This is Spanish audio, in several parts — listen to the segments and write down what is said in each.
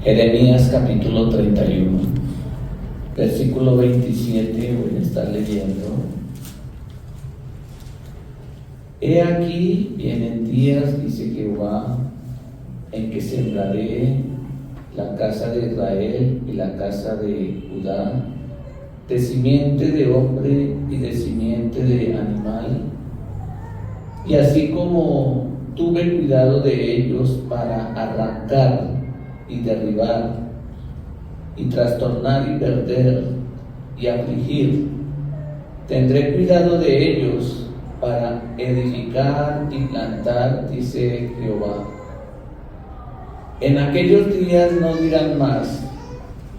Jeremías capítulo 31, versículo 27, voy a estar leyendo. He aquí, vienen días, dice Jehová, en que sembraré la casa de Israel y la casa de Judá, de simiente de hombre y de simiente de animal, y así como tuve cuidado de ellos para arrancar y derribar y trastornar y perder y afligir, tendré cuidado de ellos para edificar y plantar, dice Jehová. En aquellos días no dirán más: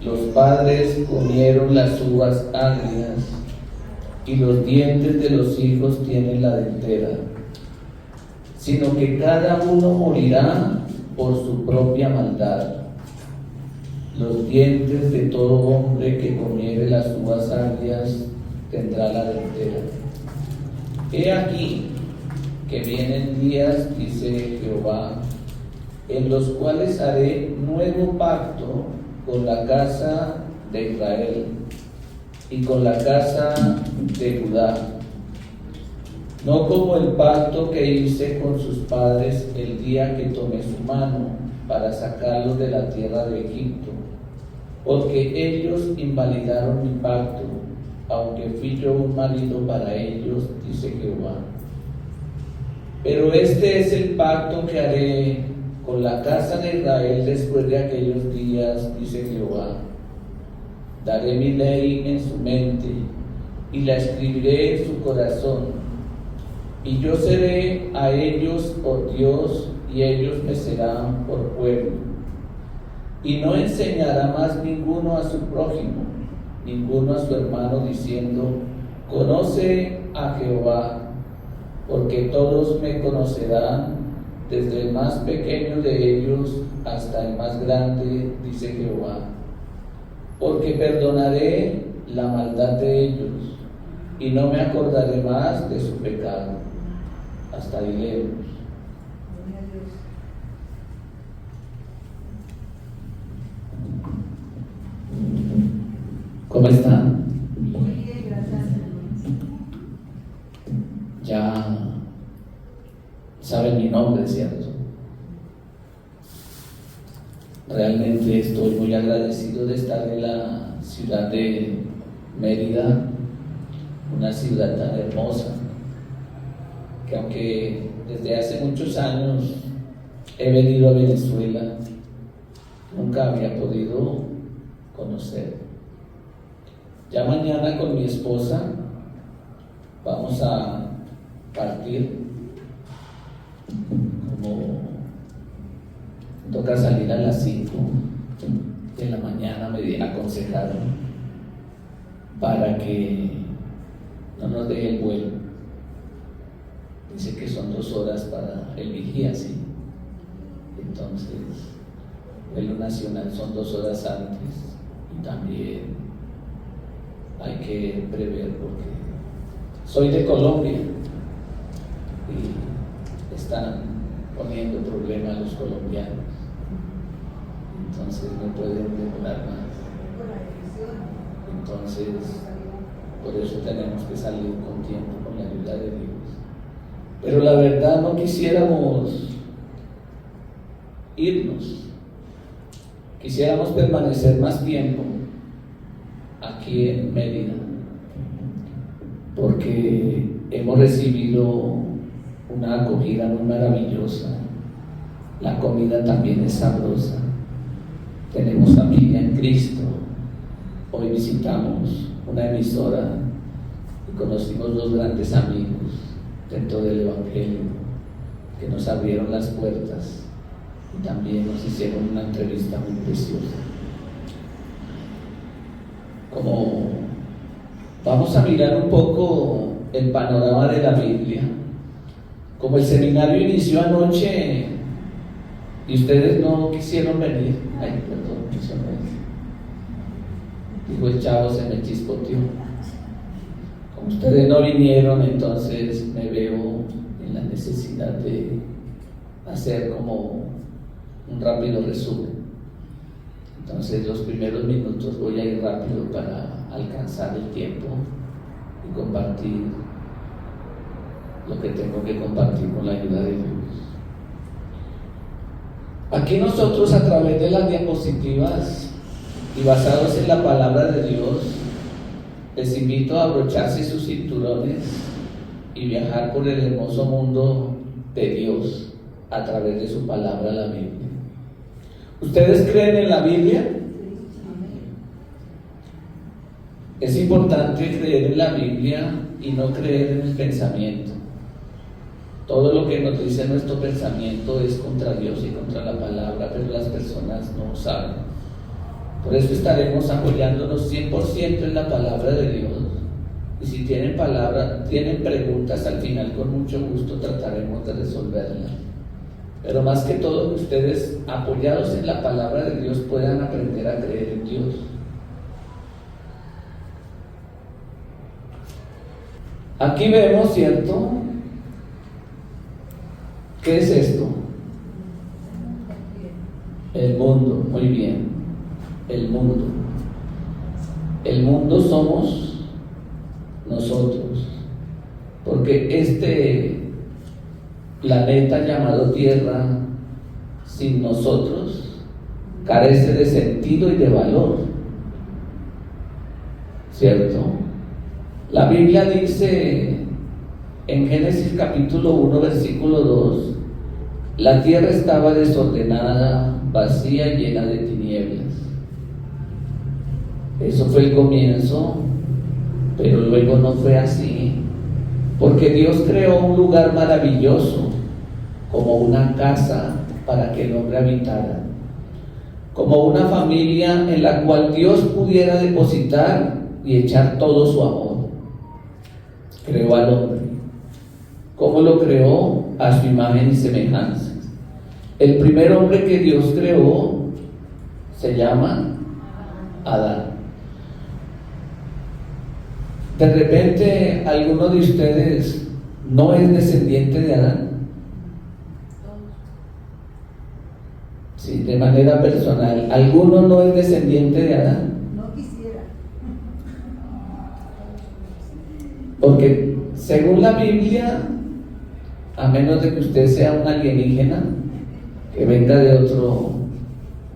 los padres comieron las uvas agrias y los dientes de los hijos tienen la dentera, sino que cada uno morirá por su propia maldad. Los dientes de todo hombre que comiere las uvas agrias tendrá la dentera. He aquí que vienen días, dice Jehová, en los cuales haré nuevo pacto con la casa de Israel y con la casa de Judá, no como el pacto que hice con sus padres el día que tomé su mano para sacarlos de la tierra de Egipto, porque ellos invalidaron mi pacto, aunque fui yo un marido para ellos, dice Jehová. Pero este es el pacto que haré con la casa de Israel después de aquellos días, dice Jehová. Daré mi ley en su mente y la escribiré en su corazón, y yo seré a ellos por Dios y ellos me serán por pueblo. Y no enseñará más ninguno a su prójimo, ninguno a su hermano, diciendo: conoce a Jehová, porque todos me conocerán, desde el más pequeño de ellos hasta el más grande, dice Jehová. Porque perdonaré la maldad de ellos y no me acordaré más de su pecado. Hasta ahí leemos. ¿Cómo están? Ya saben mi nombre, ¿cierto? Realmente estoy muy agradecido de estar en la ciudad de Mérida, una ciudad tan hermosa, que aunque desde hace muchos años he venido a Venezuela, nunca había podido conocer. Ya mañana con mi esposa vamos a partir. Como toca salir a las 5 de la mañana, me aconsejaron para que no nos deje el vuelo. Dice que son 2 horas para el vigía, ¿sí? Entonces, vuelo nacional son 2 horas antes, y también hay que prever, porque soy de Colombia y están poniendo problemas los colombianos, entonces no pueden demorar más. Entonces, por eso tenemos que salir con tiempo, con la ayuda de Dios. Pero la verdad, no quisiéramos irnos, quisiéramos permanecer más tiempo aquí en Mérida, porque hemos recibido una acogida muy maravillosa. La comida también es sabrosa. Tenemos familia en Cristo. Hoy visitamos una emisora y conocimos 2 grandes amigos dentro del Evangelio que nos abrieron las puertas y también nos hicieron una entrevista muy preciosa. Como vamos a mirar un poco el panorama de la Biblia, como el seminario inició anoche y ustedes no quisieron venir, ay, perdón, eso no es. Dijo el chavo, se me chispoteó. Como ustedes no vinieron, entonces me veo en la necesidad de hacer como un rápido resumen. Entonces los primeros minutos voy a ir rápido para alcanzar el tiempo y compartir lo que tengo que compartir con la ayuda de Dios. Aquí nosotros, a través de las diapositivas y basados en la palabra de Dios, les invito a abrocharse sus cinturones y viajar por el hermoso mundo de Dios a través de su palabra, la Biblia. ¿Ustedes creen en la Biblia? Es importante creer en la Biblia y no creer en el pensamiento. Todo lo que nos dice nuestro pensamiento es contra Dios y contra la palabra, pero las personas no saben. Por eso estaremos apoyándonos 100% en la palabra de Dios. Y si tienen preguntas, al final con mucho gusto trataremos de resolverlas. Pero más que todo, que ustedes, apoyados en la palabra de Dios, puedan aprender a creer en Dios. Aquí vemos, ¿cierto? ¿Qué es esto? El mundo, muy bien. El mundo. El mundo somos nosotros. Porque este planeta llamado Tierra, sin nosotros, carece de sentido y de valor. ¿Cierto? La Biblia dice en Génesis capítulo 1, versículo 2, la tierra estaba desordenada, vacía y llena de tinieblas. Eso fue el comienzo, pero luego no fue así, porque Dios creó un lugar maravilloso, como una casa para que el hombre habitara, como una familia en la cual Dios pudiera depositar y echar todo su amor. Creó al hombre. ¿Cómo lo creó? A su imagen y semejanza. El primer hombre que Dios creó se llama Adán. De repente, ¿alguno de ustedes no es descendiente de Adán? Sí, de manera personal. ¿Alguno no es descendiente de Adán? No quisiera. Porque según la Biblia, a menos de que usted sea un alienígena, que venga de otro,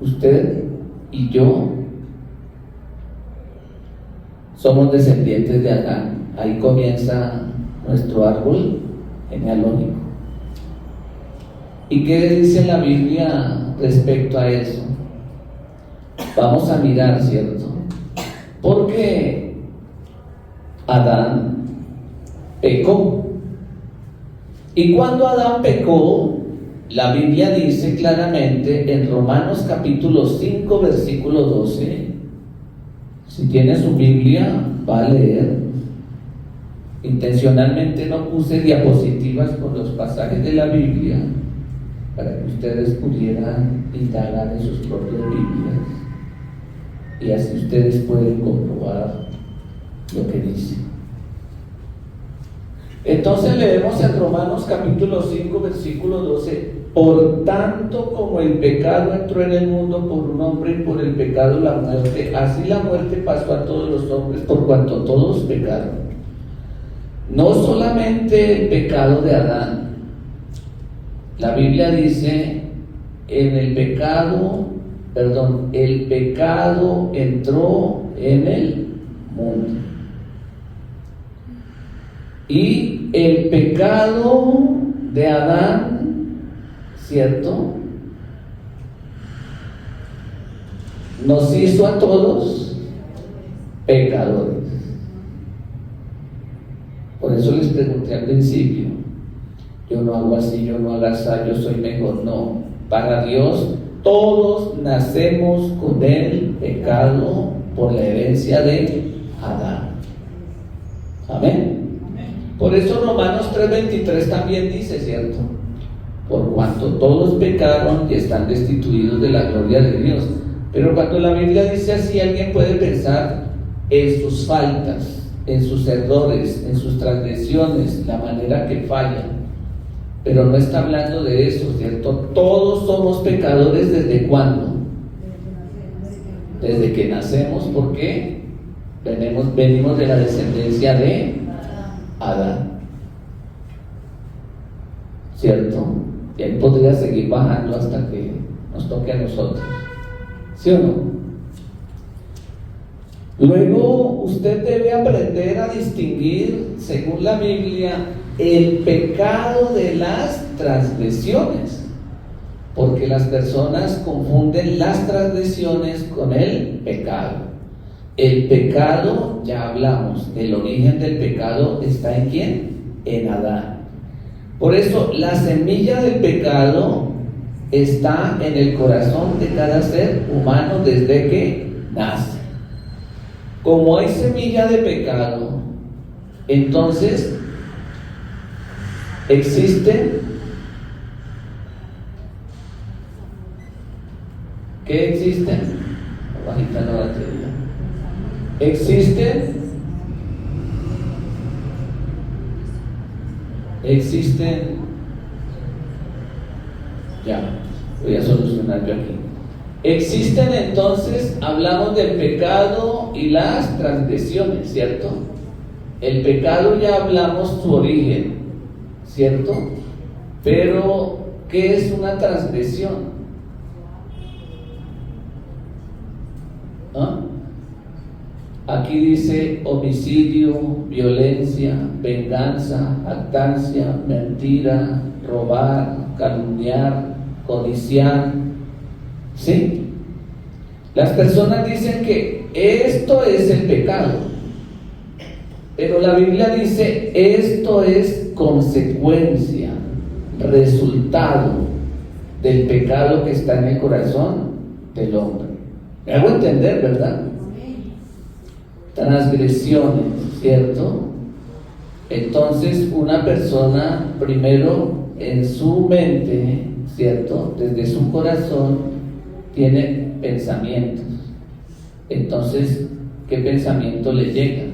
usted y yo somos descendientes de Adán. Ahí comienza nuestro árbol genealógico. ¿Y qué dice la Biblia respecto a eso? Vamos a mirar, ¿cierto? Porque Adán pecó. Y cuando Adán pecó, la Biblia dice claramente en Romanos capítulo 5, versículo 12, si tiene su Biblia, va a leer. Intencionalmente no puse diapositivas con los pasajes de la Biblia para que ustedes pudieran indagar en sus propias Biblias y así ustedes pueden comprobar lo que dice. Entonces leemos en Romanos capítulo 5, versículo 12: por tanto, como el pecado entró en el mundo por un hombre y por el pecado la muerte, así la muerte pasó a todos los hombres por cuanto todos pecaron. No solamente el pecado de Adán, la Biblia dice el pecado entró en el mundo. Y el pecado de Adán, ¿cierto?, nos hizo a todos pecadores. Por eso les pregunté al principio, yo no hago así, yo no hago así, yo soy mejor. No, para Dios todos nacemos con el pecado por la herencia de Adán. Amén. Por eso Romanos 3:23 también dice, ¿cierto? Por cuanto todos pecaron y están destituidos de la gloria de Dios. Pero cuando la Biblia dice así, alguien puede pensar en sus faltas, en sus errores, en sus transgresiones, la manera que fallan. Pero no está hablando de eso, ¿cierto? Todos somos pecadores, ¿desde cuándo? Desde que nacemos, ¿por qué? Venimos de la descendencia de Adán, ¿cierto? Y él podría seguir bajando hasta que nos toque a nosotros, ¿sí o no? Luego usted debe aprender a distinguir, según la Biblia, el pecado de las transgresiones, porque las personas confunden las transgresiones con el pecado. El pecado, ya hablamos, el origen del pecado está ¿en quién? En Adán. Por eso la semilla del pecado está en el corazón de cada ser humano desde que nace. Como hay semilla de pecado, entonces existe, ¿qué existe? Bajita la batería. Existen, ya, voy a solucionar yo aquí. Existen entonces, hablamos del pecado y las transgresiones, ¿cierto? El pecado ya hablamos su origen, ¿cierto? Pero, ¿qué es una transgresión? ¿Ah? Aquí dice homicidio, violencia, venganza, jactancia, mentira, robar, calumniar, codiciar. ¿Sí? Las personas dicen que esto es el pecado, pero la Biblia dice esto es consecuencia, resultado del pecado que está en el corazón del hombre. Me hago entender, ¿verdad? Transgresiones, ¿cierto? Entonces una persona primero en su mente, ¿cierto? Desde su corazón tiene pensamientos. Entonces, ¿qué pensamiento le llega?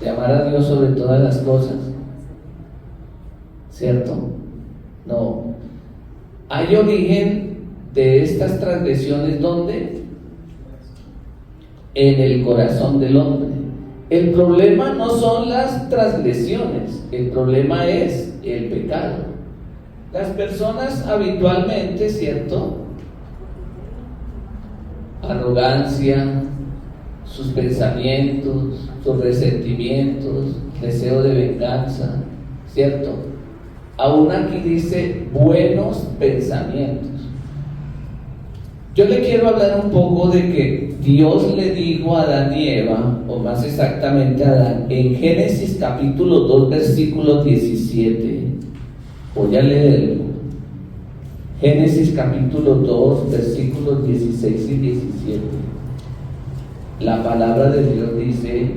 De amar a Dios sobre todas las cosas, ¿cierto? No. Hay origen de estas transgresiones, ¿dónde? En el corazón del hombre. El problema no son las transgresiones, el problema es el pecado. Las personas habitualmente, ¿cierto? Arrogancia, sus pensamientos, sus resentimientos, deseo de venganza, ¿cierto? Aún aquí dice buenos pensamientos. Yo le quiero hablar un poco de que Dios le dijo a Adán y Eva, o más exactamente a Adán, en Génesis capítulo 2, versículo 17. Voy a leerlo. Génesis capítulo 2, versículos 16 y 17. La palabra de Dios dice: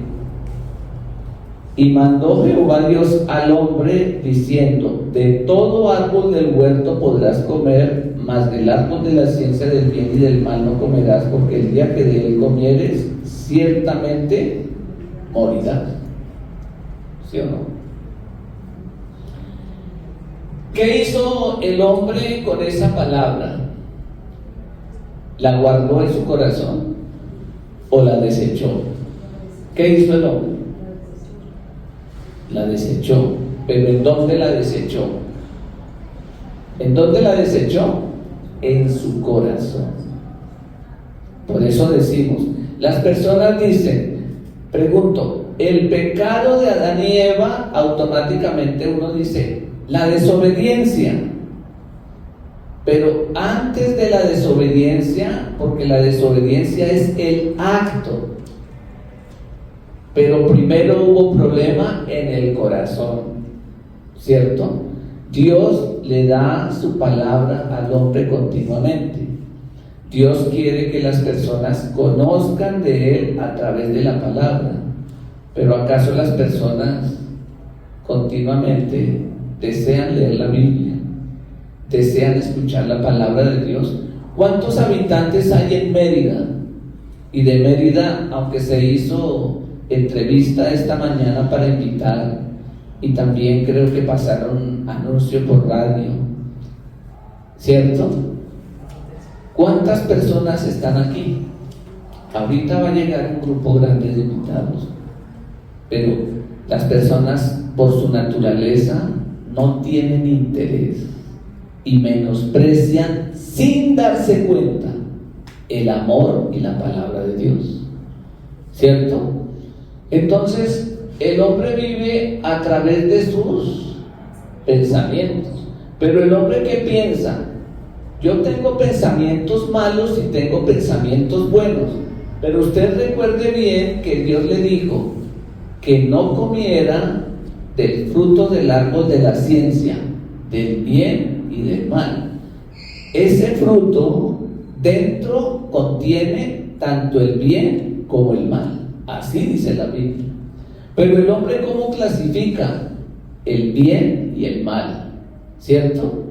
y mandó Jehová Dios al hombre diciendo: de todo árbol del huerto podrás comer, mas del árbol de la ciencia del bien y del mal no comerás, porque el día que de él comieres, ciertamente morirás. ¿Sí o no? ¿Qué hizo el hombre con esa palabra? ¿La guardó en su corazón o la desechó? ¿Qué hizo el hombre? La desechó. ¿Pero en dónde la desechó? ¿En dónde la desechó? En su corazón. Por eso decimos, las personas dicen, pregunto, el pecado de Adán y Eva, automáticamente uno dice, la desobediencia. Pero antes de la desobediencia, porque la desobediencia es el acto, pero primero hubo problema en el corazón, ¿cierto? Dios le da su palabra al hombre continuamente. Dios quiere que las personas conozcan de Él a través de la palabra. Pero ¿acaso las personas continuamente desean leer la Biblia? ¿Desean escuchar la palabra de Dios? ¿Cuántos habitantes hay en Mérida? Y de Mérida, aunque se hizo entrevista esta mañana para invitar, y también creo que pasaron anuncio por radio, ¿cierto? ¿Cuántas personas están aquí? Ahorita va a llegar un grupo grande de invitados, pero las personas por su naturaleza no tienen interés y menosprecian sin darse cuenta el amor y la palabra de Dios, ¿cierto? Entonces el hombre vive a través de sus pensamientos, pero el hombre que piensa, yo tengo pensamientos malos y tengo pensamientos buenos, pero usted recuerde bien que Dios le dijo que no comiera del fruto del árbol de la ciencia, del bien y del mal. Ese fruto dentro contiene tanto el bien como el mal, así dice la Biblia. Pero el hombre, ¿cómo clasifica el bien y el mal? ¿Cierto?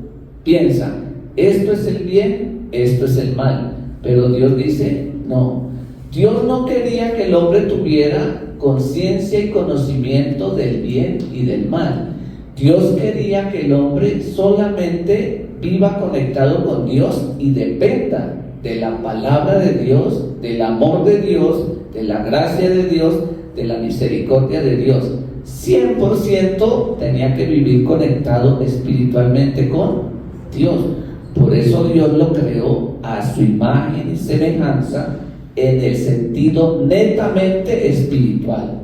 Piensa, esto es el bien, esto es el mal, pero Dios dice, no. Dios no quería que el hombre tuviera conciencia y conocimiento del bien y del mal. Dios quería que el hombre solamente viva conectado con Dios y dependa de la palabra de Dios, del amor de Dios, de la gracia de Dios, de la misericordia de Dios. 100% tenía que vivir conectado espiritualmente con Dios. Por eso Dios lo creó a su imagen y semejanza, en el sentido netamente espiritual.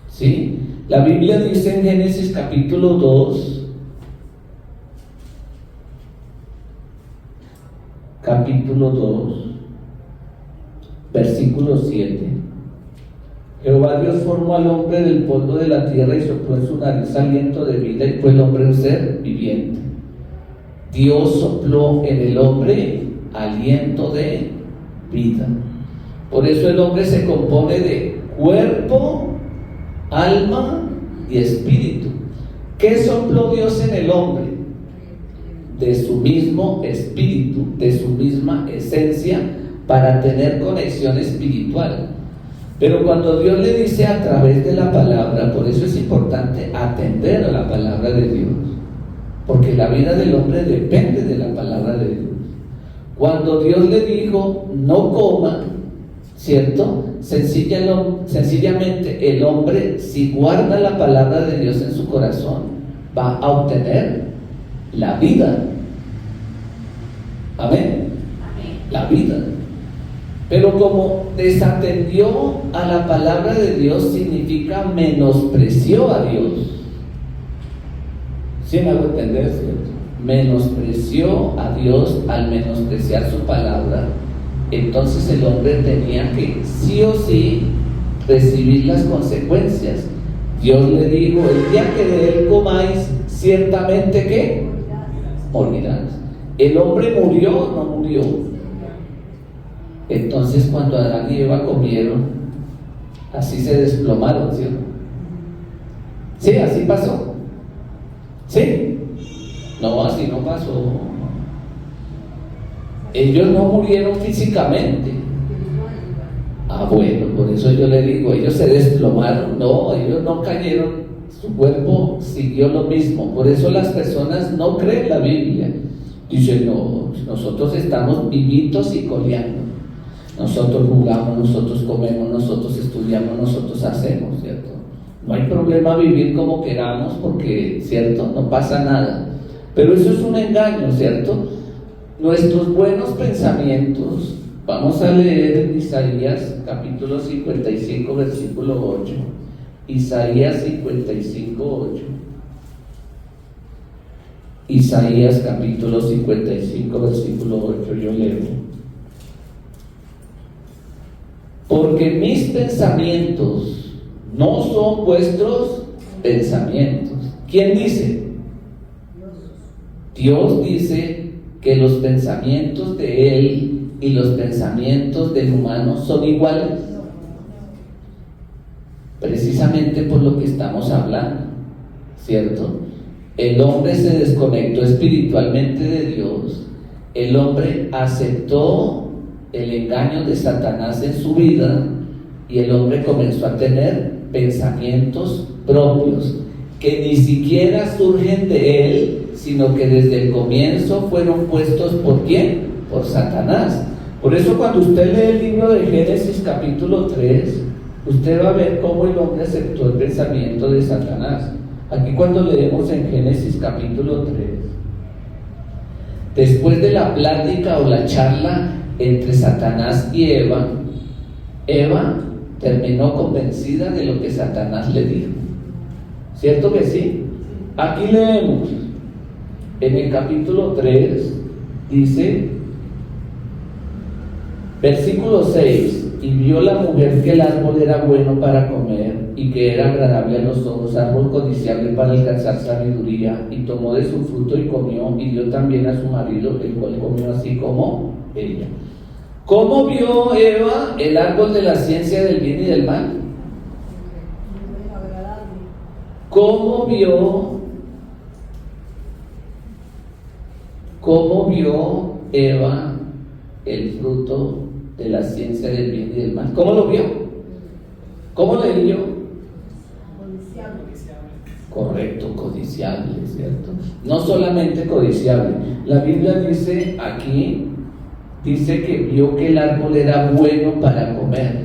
¿Sí? La Biblia dice en Génesis capítulo 2, versículo 7. Jehová Dios formó al hombre del polvo de la tierra y sopló en su nariz aliento de vida, y fue el hombre un ser viviente. Dios sopló en el hombre aliento de vida. Por eso el hombre se compone de cuerpo, alma y espíritu. ¿Qué sopló Dios en el hombre? De su mismo espíritu, de su misma esencia, para tener conexión espiritual. Pero cuando Dios le dice a través de la palabra, por eso es importante atender a la palabra de Dios, porque la vida del hombre depende de la palabra de Dios. Cuando Dios le dijo, no coma, ¿cierto? Sencillamente el hombre, si guarda la palabra de Dios en su corazón, va a obtener la vida. Amén. La vida. Pero como desatendió a la palabra de Dios, significa menospreció a Dios. ¿Sí me hago entender, cierto? Menospreció a Dios. Al menospreciar su palabra, entonces el hombre tenía que sí o sí recibir las consecuencias. Dios le dijo, el día que de él comáis, ciertamente que morirás. El hombre murió o no murió. Entonces cuando Adán y Eva comieron, así se desplomaron, ¿sí? Sí, así pasó. ¿Sí? No, así no pasó. Ellos no murieron físicamente. Ah, bueno, por eso yo le digo, ellos se desplomaron. No, ellos no cayeron, su cuerpo siguió lo mismo. Por eso las personas no creen la Biblia. Dicen, no, nosotros estamos vivitos y coleando. Nosotros jugamos, nosotros comemos, nosotros estudiamos, nosotros hacemos, ¿cierto? No hay problema vivir como queramos porque, ¿cierto? No pasa nada. Pero eso es un engaño, ¿cierto? Nuestros buenos pensamientos, vamos a leer en Isaías capítulo 55, versículo 8. Isaías 55, 8. Isaías capítulo 55, versículo 8, yo leo. Porque mis pensamientos no son vuestros pensamientos. ¿Quién dice? Dios dice que los pensamientos de Él y los pensamientos del humano son iguales. Precisamente por lo que estamos hablando, ¿cierto? El hombre se desconectó espiritualmente de Dios. El hombre aceptó el engaño de Satanás en su vida y el hombre comenzó a tener pensamientos propios que ni siquiera surgen de él, sino que desde el comienzo fueron puestos ¿por quién? Por Satanás. Por eso cuando usted lee el libro de Génesis capítulo 3, usted va a ver cómo el hombre aceptó el pensamiento de Satanás. Aquí cuando leemos en Génesis capítulo 3, después de la plática o la charla entre Satanás y Eva, Eva terminó convencida de lo que Satanás le dijo. ¿Cierto que sí? Aquí leemos, en el capítulo 3, dice, versículo 6, y vio la mujer que el árbol era bueno para comer y que era agradable a los ojos, árbol codiciable para alcanzar sabiduría, y tomó de su fruto y comió, y dio también a su marido, el cual comió así como ella. ¿Cómo vio Eva el árbol de la ciencia del bien y del mal? ¿Cómo vio Eva el fruto de la ciencia del bien y del mal? ¿Cómo lo vio? ¿Cómo le vio? Codiciable. Correcto, codiciable, ¿cierto? No solamente codiciable. La Biblia dice aquí, dice que vio que el árbol era bueno para comer.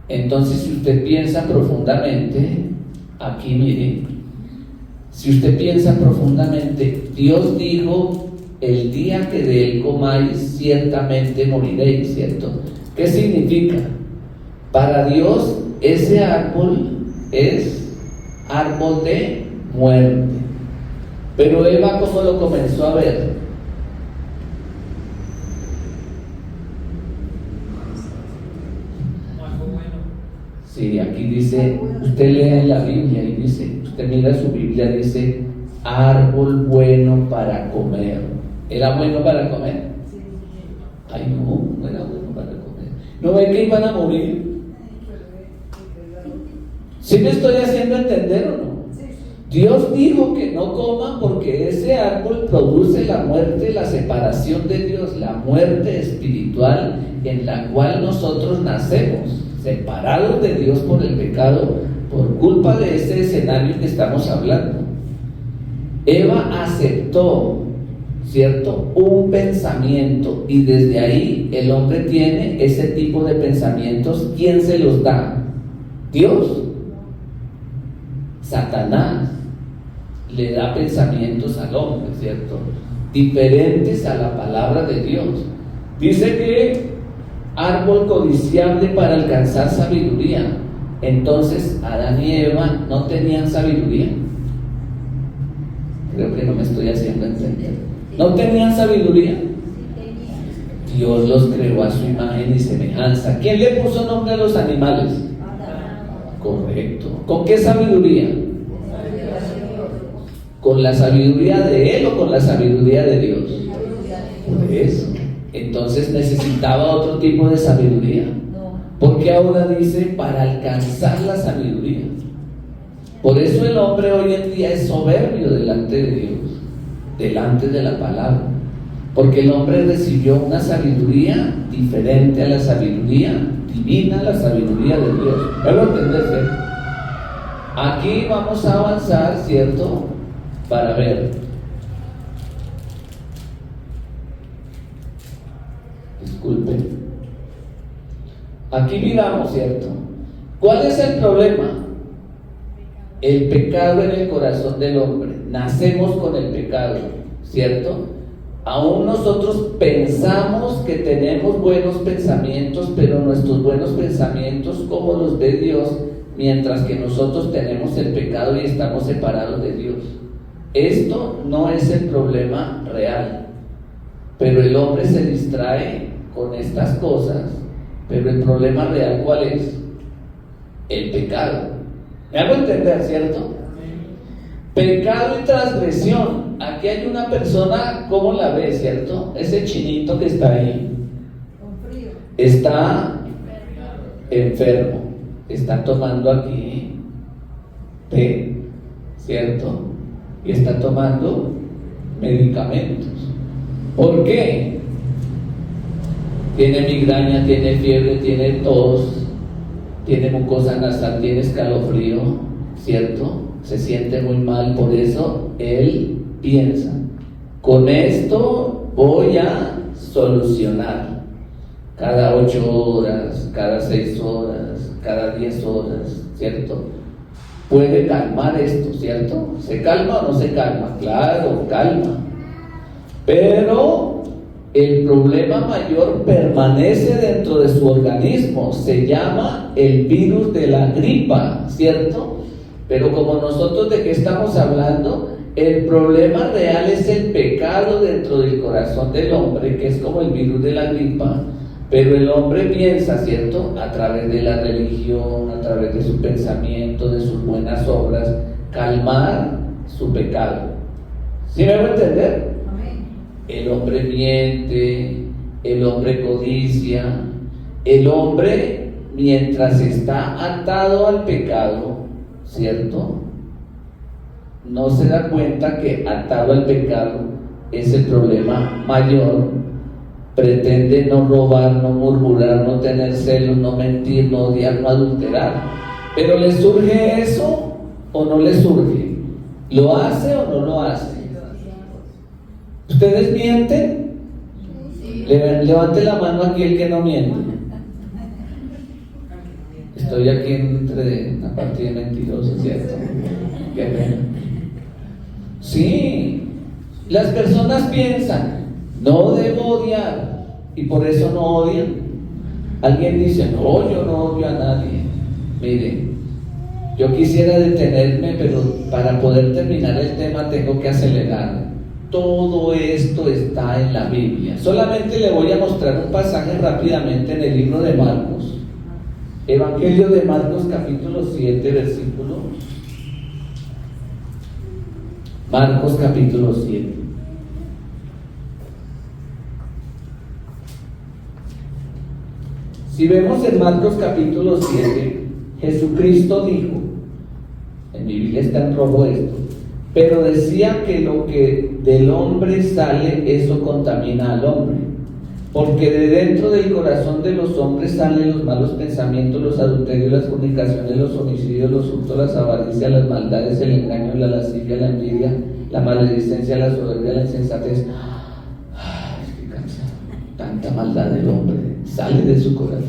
Entonces, si usted piensa profundamente, aquí mire, si usted piensa profundamente, Dios dijo, el día que de él comáis, ciertamente moriréis, ¿cierto? ¿Qué significa? Para Dios, ese árbol es árbol de muerte. Pero Eva, ¿cómo lo comenzó a ver? Sí, aquí dice, usted lee en la Biblia y dice, usted mira su Biblia, dice, árbol bueno para comer. ¿Era bueno para comer? Ay, no era bueno para comer. ¿No ve que iban a morir? ¿Sí me estoy haciendo entender o no? Dios dijo que no coman porque ese árbol produce la muerte, la separación de Dios, la muerte espiritual en la cual nosotros nacemos, separados de Dios por el pecado, por culpa de ese escenario que estamos hablando. Eva aceptó, ¿cierto?, un pensamiento, y desde ahí el hombre tiene ese tipo de pensamientos. ¿Quién se los da? ¿Dios? Satanás le da pensamientos al hombre, ¿cierto?, diferentes a la palabra de Dios. Dice que árbol codiciable para alcanzar sabiduría. Entonces Adán y Eva no tenían sabiduría. Creo que no me estoy haciendo entender. ¿No tenían sabiduría? Dios los creó a su imagen y semejanza. ¿Quién le puso nombre a los animales? Correcto. ¿Con qué sabiduría? ¿Con la sabiduría de él o con la sabiduría de Dios? Por eso. Entonces necesitaba otro tipo de sabiduría. Porque ahora dice para alcanzar la sabiduría. Por eso el hombre hoy en día es soberbio delante de Dios, delante de la palabra. Porque el hombre recibió una sabiduría diferente a la sabiduría divina, la sabiduría de Dios. ¿Puedo entenderse? Aquí vamos a avanzar, ¿cierto?, para ver. Disculpen. Aquí miramos, ¿cierto? ¿Cuál es el problema? El pecado en el corazón del hombre. Nacemos con el pecado, ¿cierto? Aún nosotros pensamos que tenemos buenos pensamientos, pero nuestros buenos pensamientos, ¿cómo los ve Dios? Mientras que nosotros tenemos el pecado y estamos separados de Dios. Esto no es el problema real, pero el hombre se distrae con estas cosas. Pero el problema real, ¿cuál es? El pecado. ¿Me hago entender, cierto? Pecado y transgresión. Aquí hay una persona, ¿cómo la ve, cierto? Ese chinito que está ahí está enfermo, está tomando aquí té, ¿cierto? Y está tomando medicamentos. ¿Por qué? Tiene migraña, tiene fiebre, tiene tos, tiene mucosa nasal, tiene escalofrío, ¿cierto? Se siente muy mal, por eso él piensa, con esto voy a solucionar cada 8 horas, cada 6 horas, cada 10 horas, ¿cierto? Puede calmar esto, ¿cierto? ¿Se calma o no se calma? Claro, calma. Pero el problema mayor permanece dentro de su organismo, se llama el virus de la gripa, ¿cierto? Pero como nosotros de qué estamos hablando, el problema real es el pecado dentro del corazón del hombre, que es como el virus de la gripa, pero el hombre piensa, ¿cierto? A través de la religión, a través de su pensamiento, de sus buenas obras, calmar su pecado. ¿Sí me voy a entender? El hombre miente, el hombre codicia, el hombre mientras está atado al pecado, ¿cierto? No se da cuenta que atado al pecado es el problema mayor. Pretende no robar, no murmurar, no tener celos, no mentir, no odiar, no adulterar. Pero ¿le surge eso o no le surge? ¿Lo hace o no lo hace? ¿Ustedes mienten? Levante la mano aquí el que no miente. Estoy aquí entre una partida de mentirosos, ¿cierto? Qué pena. Sí, las personas piensan, no debo odiar, y por eso no odian. Alguien dice, no, yo no odio a nadie. Mire, yo quisiera detenerme, pero para poder terminar el tema tengo que acelerar. Todo esto está en la Biblia. Solamente le voy a mostrar un pasaje rápidamente en el libro de Marcos. Evangelio de Marcos, capítulo 7, versículo. Marcos, capítulo 7. Si vemos en Marcos, capítulo 7, Jesucristo dijo, en mi Biblia está en rojo esto, pero decía que lo que del hombre sale, eso contamina al hombre. Porque de dentro del corazón de los hombres salen los malos pensamientos, los adulterios, las fornicaciones, los homicidios, los hurtos, las avaricias, las maldades, el engaño, la lascivia, la envidia, la maledicencia, la soberbia, la insensatez. Ay, qué cansado. Tanta maldad del hombre sale de su corazón.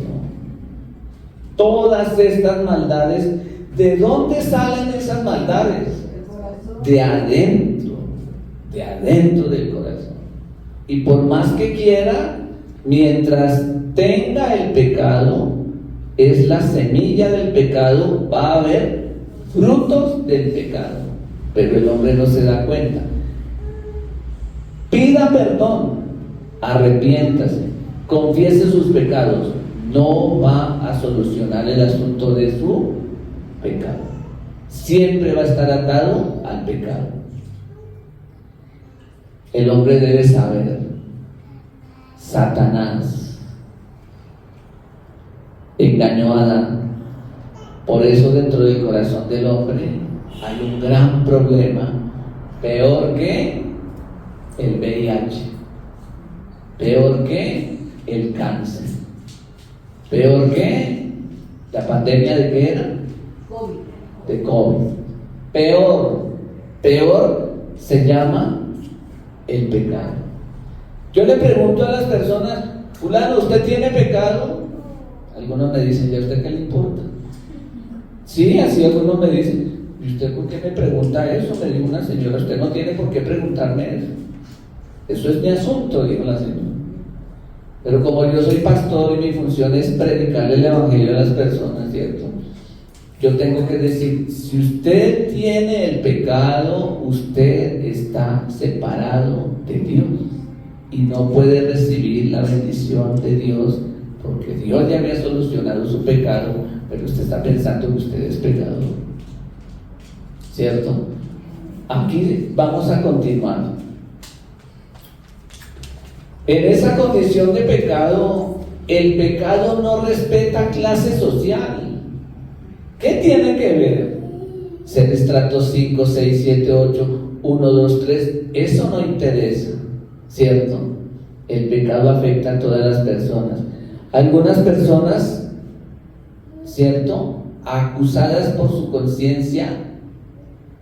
Todas estas maldades, ¿de dónde salen esas maldades? De adentro del corazón. Y por más que quiera, mientras tenga el pecado, es la semilla del pecado, va a haber frutos del pecado, pero el hombre no se da cuenta. Pida perdón, arrepiéntase, confiese sus pecados, no va a solucionar el asunto de su pecado. Siempre va a estar atado al pecado. El hombre debe saber, Satanás engañó a Adán. Por eso dentro del corazón del hombre hay un gran problema, peor que el VIH, peor que el cáncer, peor que la pandemia de qué era? De COVID. Peor se llama el pecado. Yo le pregunto a las personas, fulano, ¿usted tiene pecado? Algunos me dicen, ¿y a usted qué le importa? Sí, así algunos me dicen, ¿y usted por qué me pregunta eso? Me dijo una señora, usted no tiene por qué preguntarme eso. Eso es mi asunto, dijo la señora. Pero como yo soy pastor y mi función es predicarle el evangelio a las personas, ¿cierto? Yo tengo que decir, si usted tiene el pecado, usted está separado de Dios y no puede recibir la bendición de Dios, porque Dios ya había solucionado su pecado, pero usted está pensando que usted es pecador, ¿cierto? Aquí vamos a continuar. En esa condición de pecado, el pecado no respeta clase social. ¿Qué tiene que ver? Ser estrato 5, 6, 7, 8, 1, 2, 3, eso no interesa, ¿cierto? El pecado afecta a todas las personas. Algunas personas, ¿cierto?, acusadas por su conciencia,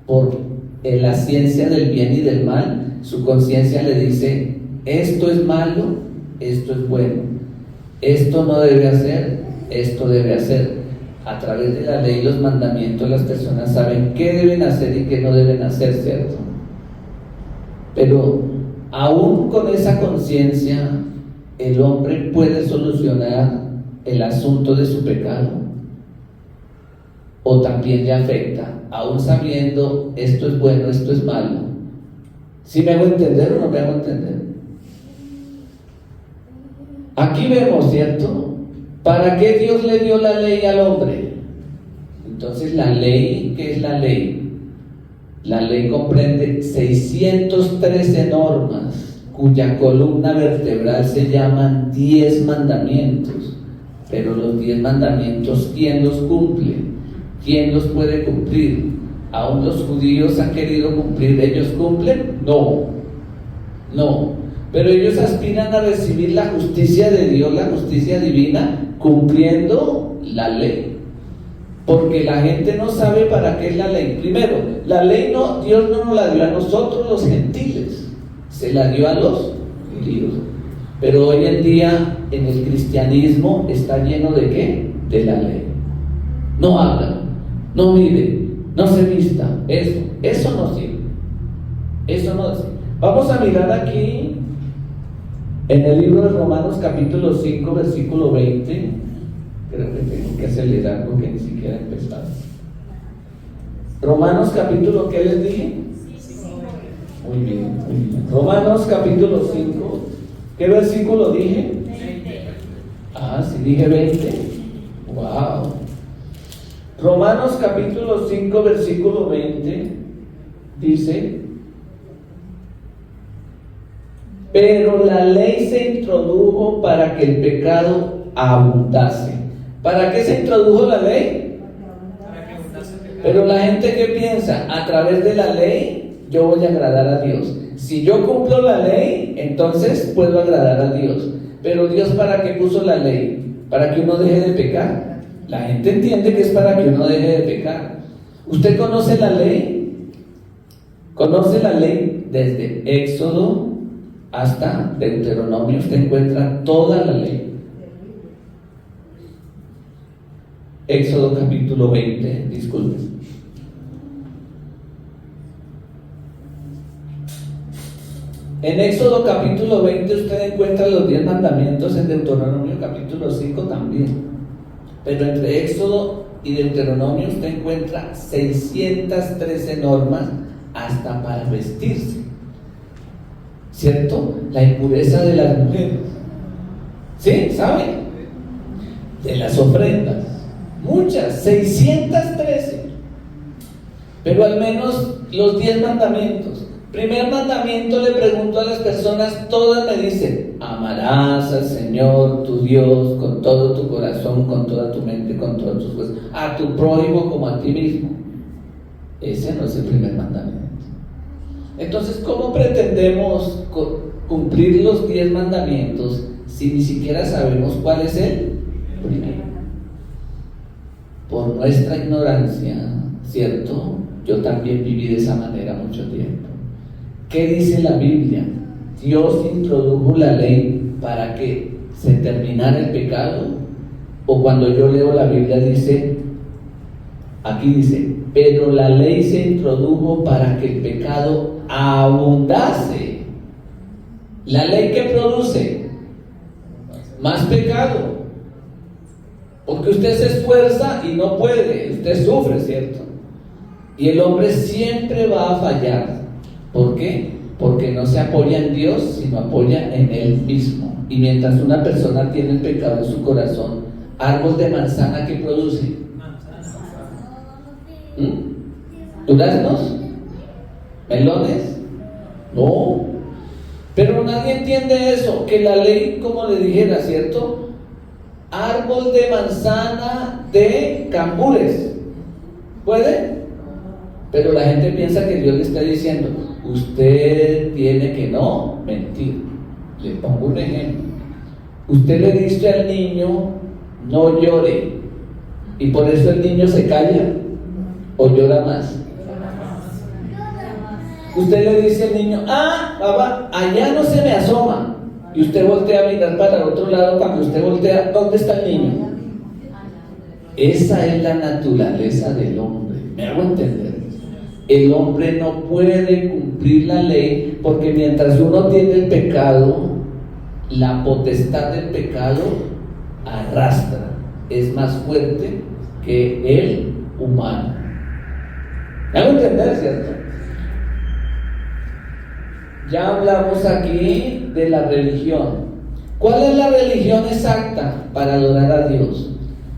por la ciencia del bien y del mal, su conciencia le dice, esto es malo, esto es bueno, esto no debe hacer, esto debe hacer. A través de la ley y los mandamientos las personas saben qué deben hacer y qué no deben hacer, ¿cierto? Pero aún con esa conciencia, el hombre puede solucionar el asunto de su pecado, o también le afecta, aún sabiendo esto es bueno, esto es malo. ¿Sí me hago entender o no me hago entender? Aquí vemos, ¿cierto? ¿Para qué Dios le dio la ley al hombre? Entonces, la ley, ¿qué es la ley? La ley comprende 613 normas, cuya columna vertebral se llaman 10 mandamientos. Pero los 10 mandamientos, ¿quién los cumple? ¿Quién los puede cumplir? ¿Aún los judíos han querido cumplir? ¿Ellos cumplen? No. Pero ellos aspiran a recibir la justicia de Dios, la justicia divina, cumpliendo la ley. Porque la gente no sabe para qué es la ley. Primero, la ley Dios no nos la dio a nosotros los gentiles, se la dio a los judíos. Pero hoy en día en el cristianismo está lleno ¿de qué? De la ley. No habla, no mire, no se vista. Eso no sirve. Eso no sirve. Vamos a mirar aquí en el libro de Romanos capítulo 5 versículo 20. Creo que tengo que acelerar porque ni siquiera he empezado. Romanos capítulo, ¿qué les dije? Muy bien. Romanos capítulo 5. ¿Qué versículo dije? 20. Sí dije 20. Wow. Romanos capítulo 5 versículo 20 dice: pero la ley se introdujo para que el pecado abundase. ¿Para qué se introdujo la ley? Para que abundase el pecado. Pero la gente, ¿qué piensa? A través de la ley yo voy a agradar a Dios. Si yo cumplo la ley, entonces puedo agradar a Dios. Pero Dios, ¿para qué puso la ley? ¿Para que uno deje de pecar? La gente entiende que es para que uno deje de pecar. ¿Usted conoce la ley? ¿Conoce la ley desde Éxodo hasta Deuteronomio? Usted encuentra toda la ley. Éxodo capítulo 20, disculpen. En Éxodo capítulo 20 usted encuentra los 10 mandamientos, en Deuteronomio capítulo 5 también. Pero entre Éxodo y Deuteronomio usted encuentra 613 normas hasta para vestirse, ¿cierto? La impureza de las mujeres, ¿sí? ¿Saben? De las ofrendas, muchas, 613. Pero al menos los 10 mandamientos. Primer mandamiento, le pregunto a las personas, todas me dicen: amarás al Señor tu Dios con todo tu corazón, con toda tu mente, con todas tus fuerzas, a tu prójimo como a ti mismo. Ese no es el primer mandamiento. Entonces, ¿cómo pretendemos cumplir los 10 mandamientos si ni siquiera sabemos cuál es el primero? Por nuestra ignorancia, ¿cierto? Yo también viví de esa manera mucho tiempo. ¿Qué dice la Biblia? ¿Dios introdujo la ley para que se terminara el pecado? O cuando yo leo la Biblia dice, aquí dice, pero la ley se introdujo para que el pecado abundase. ¿La ley qué produce? Más pecado. Porque usted se esfuerza y no puede, usted sufre, ¿cierto? Y el hombre siempre va a fallar. ¿Por qué? Porque no se apoya en Dios, sino apoya en él mismo. Y mientras una persona tiene el pecado en su corazón, árbol de manzana, ¿qué produce? ¿Duraznos? ¿Melones? No. Pero nadie entiende eso, que la ley, como le dijera, ¿cierto? Árbol de manzana de cambures. ¿Puede? Pero la gente piensa que Dios le está diciendo: usted tiene que no mentir. Le pongo un ejemplo. Usted le dice al niño: no llore, y por eso el niño se calla o llora más. Usted le dice al niño: papá, allá no se me asoma, y usted voltea a mirar para el otro lado, cuando usted voltea, ¿dónde está el niño? Esa es la naturaleza del hombre. ¿Me hago entender? El hombre no puede cumplir la ley porque mientras uno tiene el pecado, la potestad del pecado arrastra, es más fuerte que el humano. ¿Me hago entender, cierto? Ya hablamos aquí de la religión. ¿Cuál es la religión exacta para adorar a Dios?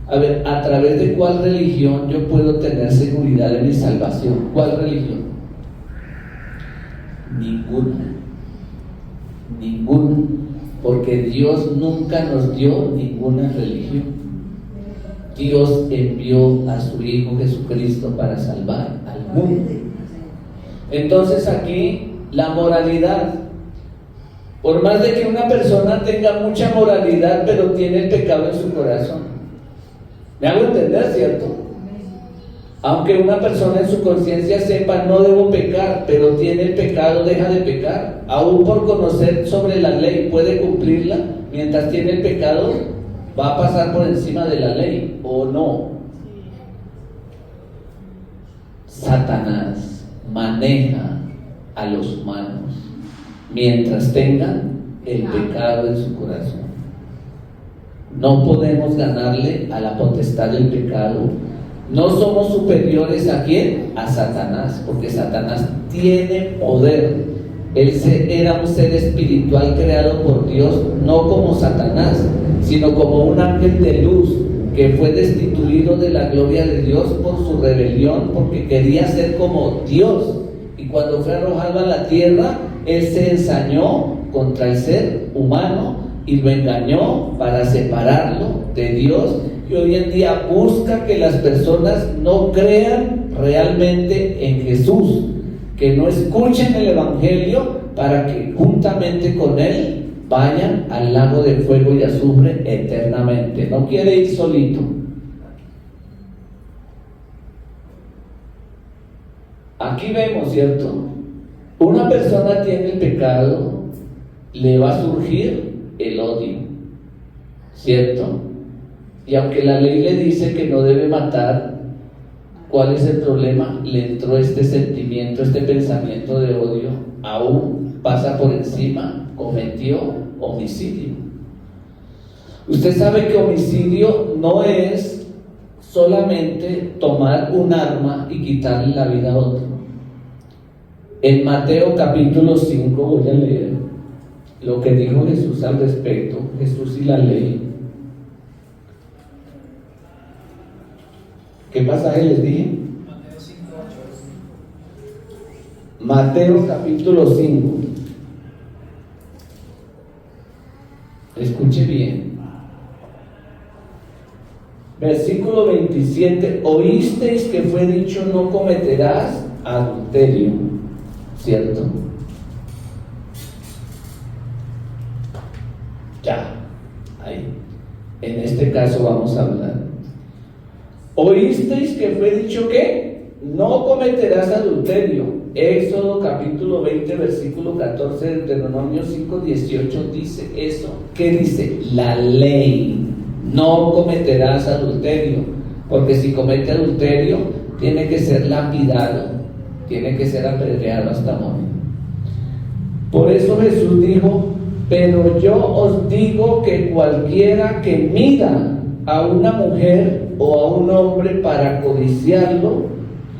A ver, ¿a través de cuál religión yo puedo tener seguridad de mi salvación? ¿Cuál religión? Ninguna. Ninguna. Porque Dios nunca nos dio ninguna religión. Dios envió a su Hijo Jesucristo para salvar al mundo. Entonces aquí la moralidad. Por más de que una persona tenga mucha moralidad, pero tiene el pecado en su corazón. ¿Me hago entender, cierto? Aunque una persona en su conciencia sepa no debo pecar, pero tiene el pecado, deja de pecar. Aún por conocer sobre la ley puede cumplirla, mientras tiene el pecado va a pasar por encima de la ley, ¿o no? Satanás maneja a los humanos mientras tengan el pecado en su corazón. No podemos ganarle a la potestad del pecado. No somos superiores ¿a quién? A Satanás, porque Satanás tiene poder. Él era un ser espiritual creado por Dios, no como Satanás, sino como un ángel de luz que fue destituido de la gloria de Dios por su rebelión, porque quería ser como Dios. Y cuando fue arrojado a la tierra, él se ensañó contra el ser humano y lo engañó para separarlo de Dios, y hoy en día busca que las personas no crean realmente en Jesús, que no escuchen el Evangelio para que juntamente con Él vayan al lago de fuego y azufre eternamente. No quiere ir solito. Aquí vemos, ¿cierto? Una persona tiene el pecado, le va a surgir el odio, ¿cierto? Y aunque la ley le dice que no debe matar, ¿cuál es el problema? Le entró este sentimiento, este pensamiento de odio, aún pasa por encima, cometió homicidio. Usted sabe que homicidio no es solamente tomar un arma y quitarle la vida a otro. En Mateo capítulo 5 voy a leer lo que dijo Jesús al respecto, Jesús y la ley. ¿Qué pasaje les dije? Mateo 5:8. Mateo capítulo 5. Escuche bien. Versículo 27. Oísteis que fue dicho no cometerás adulterio, ¿cierto? Ya, ahí. En este caso vamos a hablar. Oísteis que fue dicho que no cometerás adulterio. Éxodo capítulo 20 versículo 14, Deuteronomio 5:18 dice eso. ¿Qué dice? La ley. No cometerás adulterio, porque si comete adulterio tiene que ser lapidado, tiene que ser apedreado hasta morir. Por eso Jesús dijo: pero yo os digo que cualquiera que mira a una mujer o a un hombre para codiciarlo,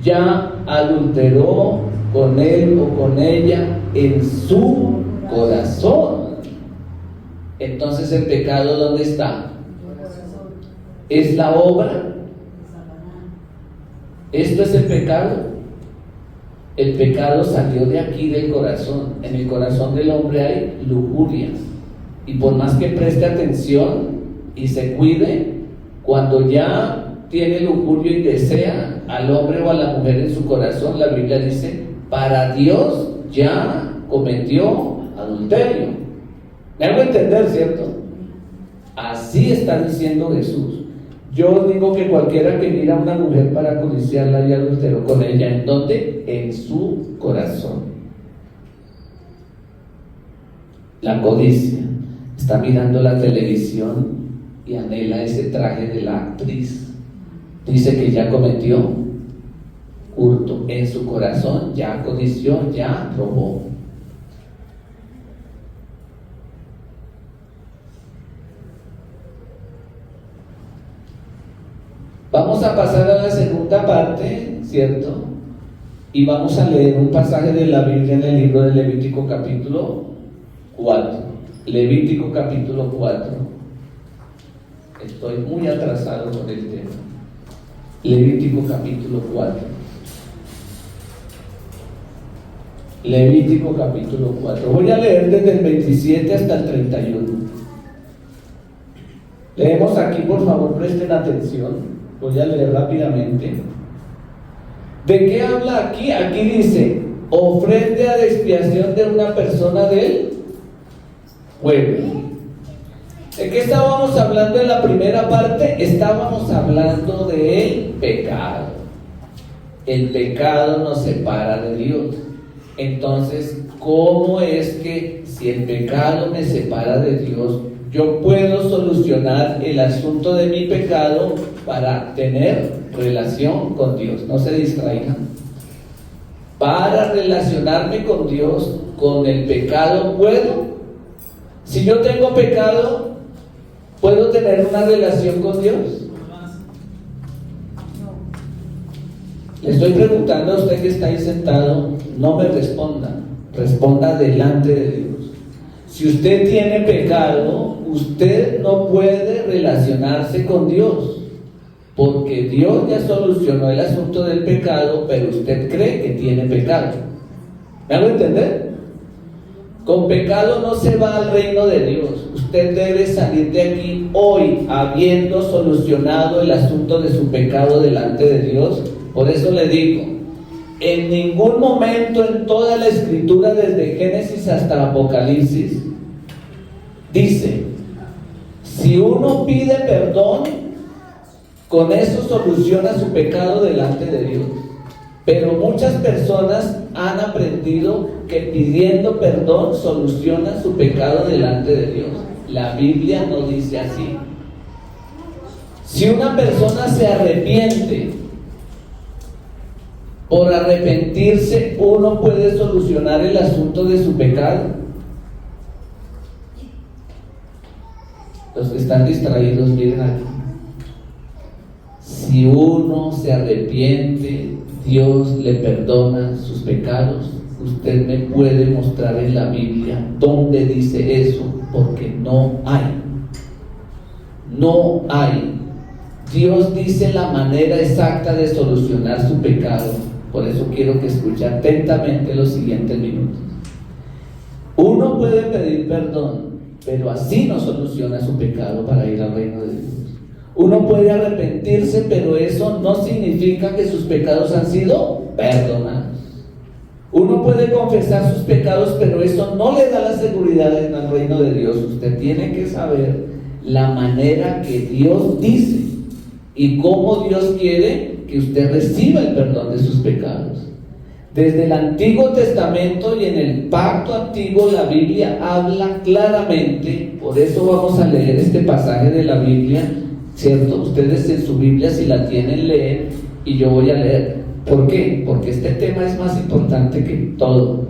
ya adulteró con él o con ella en su corazón. Entonces el pecado, ¿dónde está? ¿Es la obra? ¿Esto es el pecado? El pecado salió de aquí, del corazón. En el corazón del hombre hay lujurias, y por más que preste atención y se cuide, cuando ya tiene lujuria y desea al hombre o a la mujer en su corazón, la Biblia dice: para Dios ya cometió adulterio. ¿Me hago entender, cierto? Así está diciendo Jesús. Yo digo que cualquiera que mira a una mujer para codiciarla ya adulteró con ella. ¿En dónde? En su corazón. La codicia. está mirando la televisión y anhela ese traje de la actriz. Dice que ya cometió hurto en su corazón, ya codició, ya robó. Vamos a pasar a la segunda parte, ¿cierto? Y vamos a leer un pasaje de la Biblia en el libro de Levítico capítulo 4. Levítico capítulo 4. Estoy muy atrasado con el tema. Levítico capítulo 4. Levítico capítulo 4. Voy a leer desde el 27 hasta el 31. Leemos aquí, por favor, presten atención. Voy a leer rápidamente. ¿De qué habla aquí? Aquí dice: ofrenda de expiación de una persona del pueblo. ¿De qué estábamos hablando en la primera parte? Estábamos hablando del pecado. El pecado nos separa de Dios. Entonces, ¿cómo es que si el pecado me separa de Dios, yo puedo solucionar el asunto de mi pecado para tener relación con Dios? No se distraigan. Para relacionarme con Dios, con el pecado puedo. Si yo tengo pecado, ¿puedo tener una relación con Dios? Le estoy preguntando a usted que está ahí sentado, no me responda, responda delante de Dios. Si usted tiene pecado, usted no puede relacionarse con Dios, porque Dios ya solucionó el asunto del pecado, pero usted cree que tiene pecado. ¿Me hago entender? Con pecado no se va al reino de Dios. Usted debe salir de aquí hoy habiendo solucionado el asunto de su pecado delante de Dios. Por eso le digo, en ningún momento en toda la escritura, desde Génesis hasta Apocalipsis, dice: si uno pide perdón, con eso soluciona su pecado delante de Dios. Pero muchas personas han aprendido que pidiendo perdón soluciona su pecado delante de Dios. La Biblia no dice así. Si una persona se arrepiente, por arrepentirse uno puede solucionar el asunto de su pecado. Los que están distraídos, miren aquí. Si uno se arrepiente, Dios le perdona sus pecados. Usted me puede mostrar en la Biblia dónde dice eso, porque no hay. No hay. Dios dice la manera exacta de solucionar su pecado. Por eso quiero que escuche atentamente los siguientes minutos. Uno puede pedir perdón, pero así no soluciona su pecado para ir al reino de Dios. Uno puede arrepentirse, pero eso no significa que sus pecados han sido perdonados. Uno puede confesar sus pecados, pero eso no le da la seguridad en el reino de Dios. Usted tiene que saber la manera que Dios dice y cómo Dios quiere que usted reciba el perdón de sus pecados. Desde el Antiguo Testamento y en el Pacto Antiguo, la Biblia habla claramente. Por eso vamos a leer este pasaje de la Biblia, ¿cierto? Ustedes en su Biblia, si la tienen, leen, y yo voy a leer. ¿Por qué? Porque este tema es más importante que todo.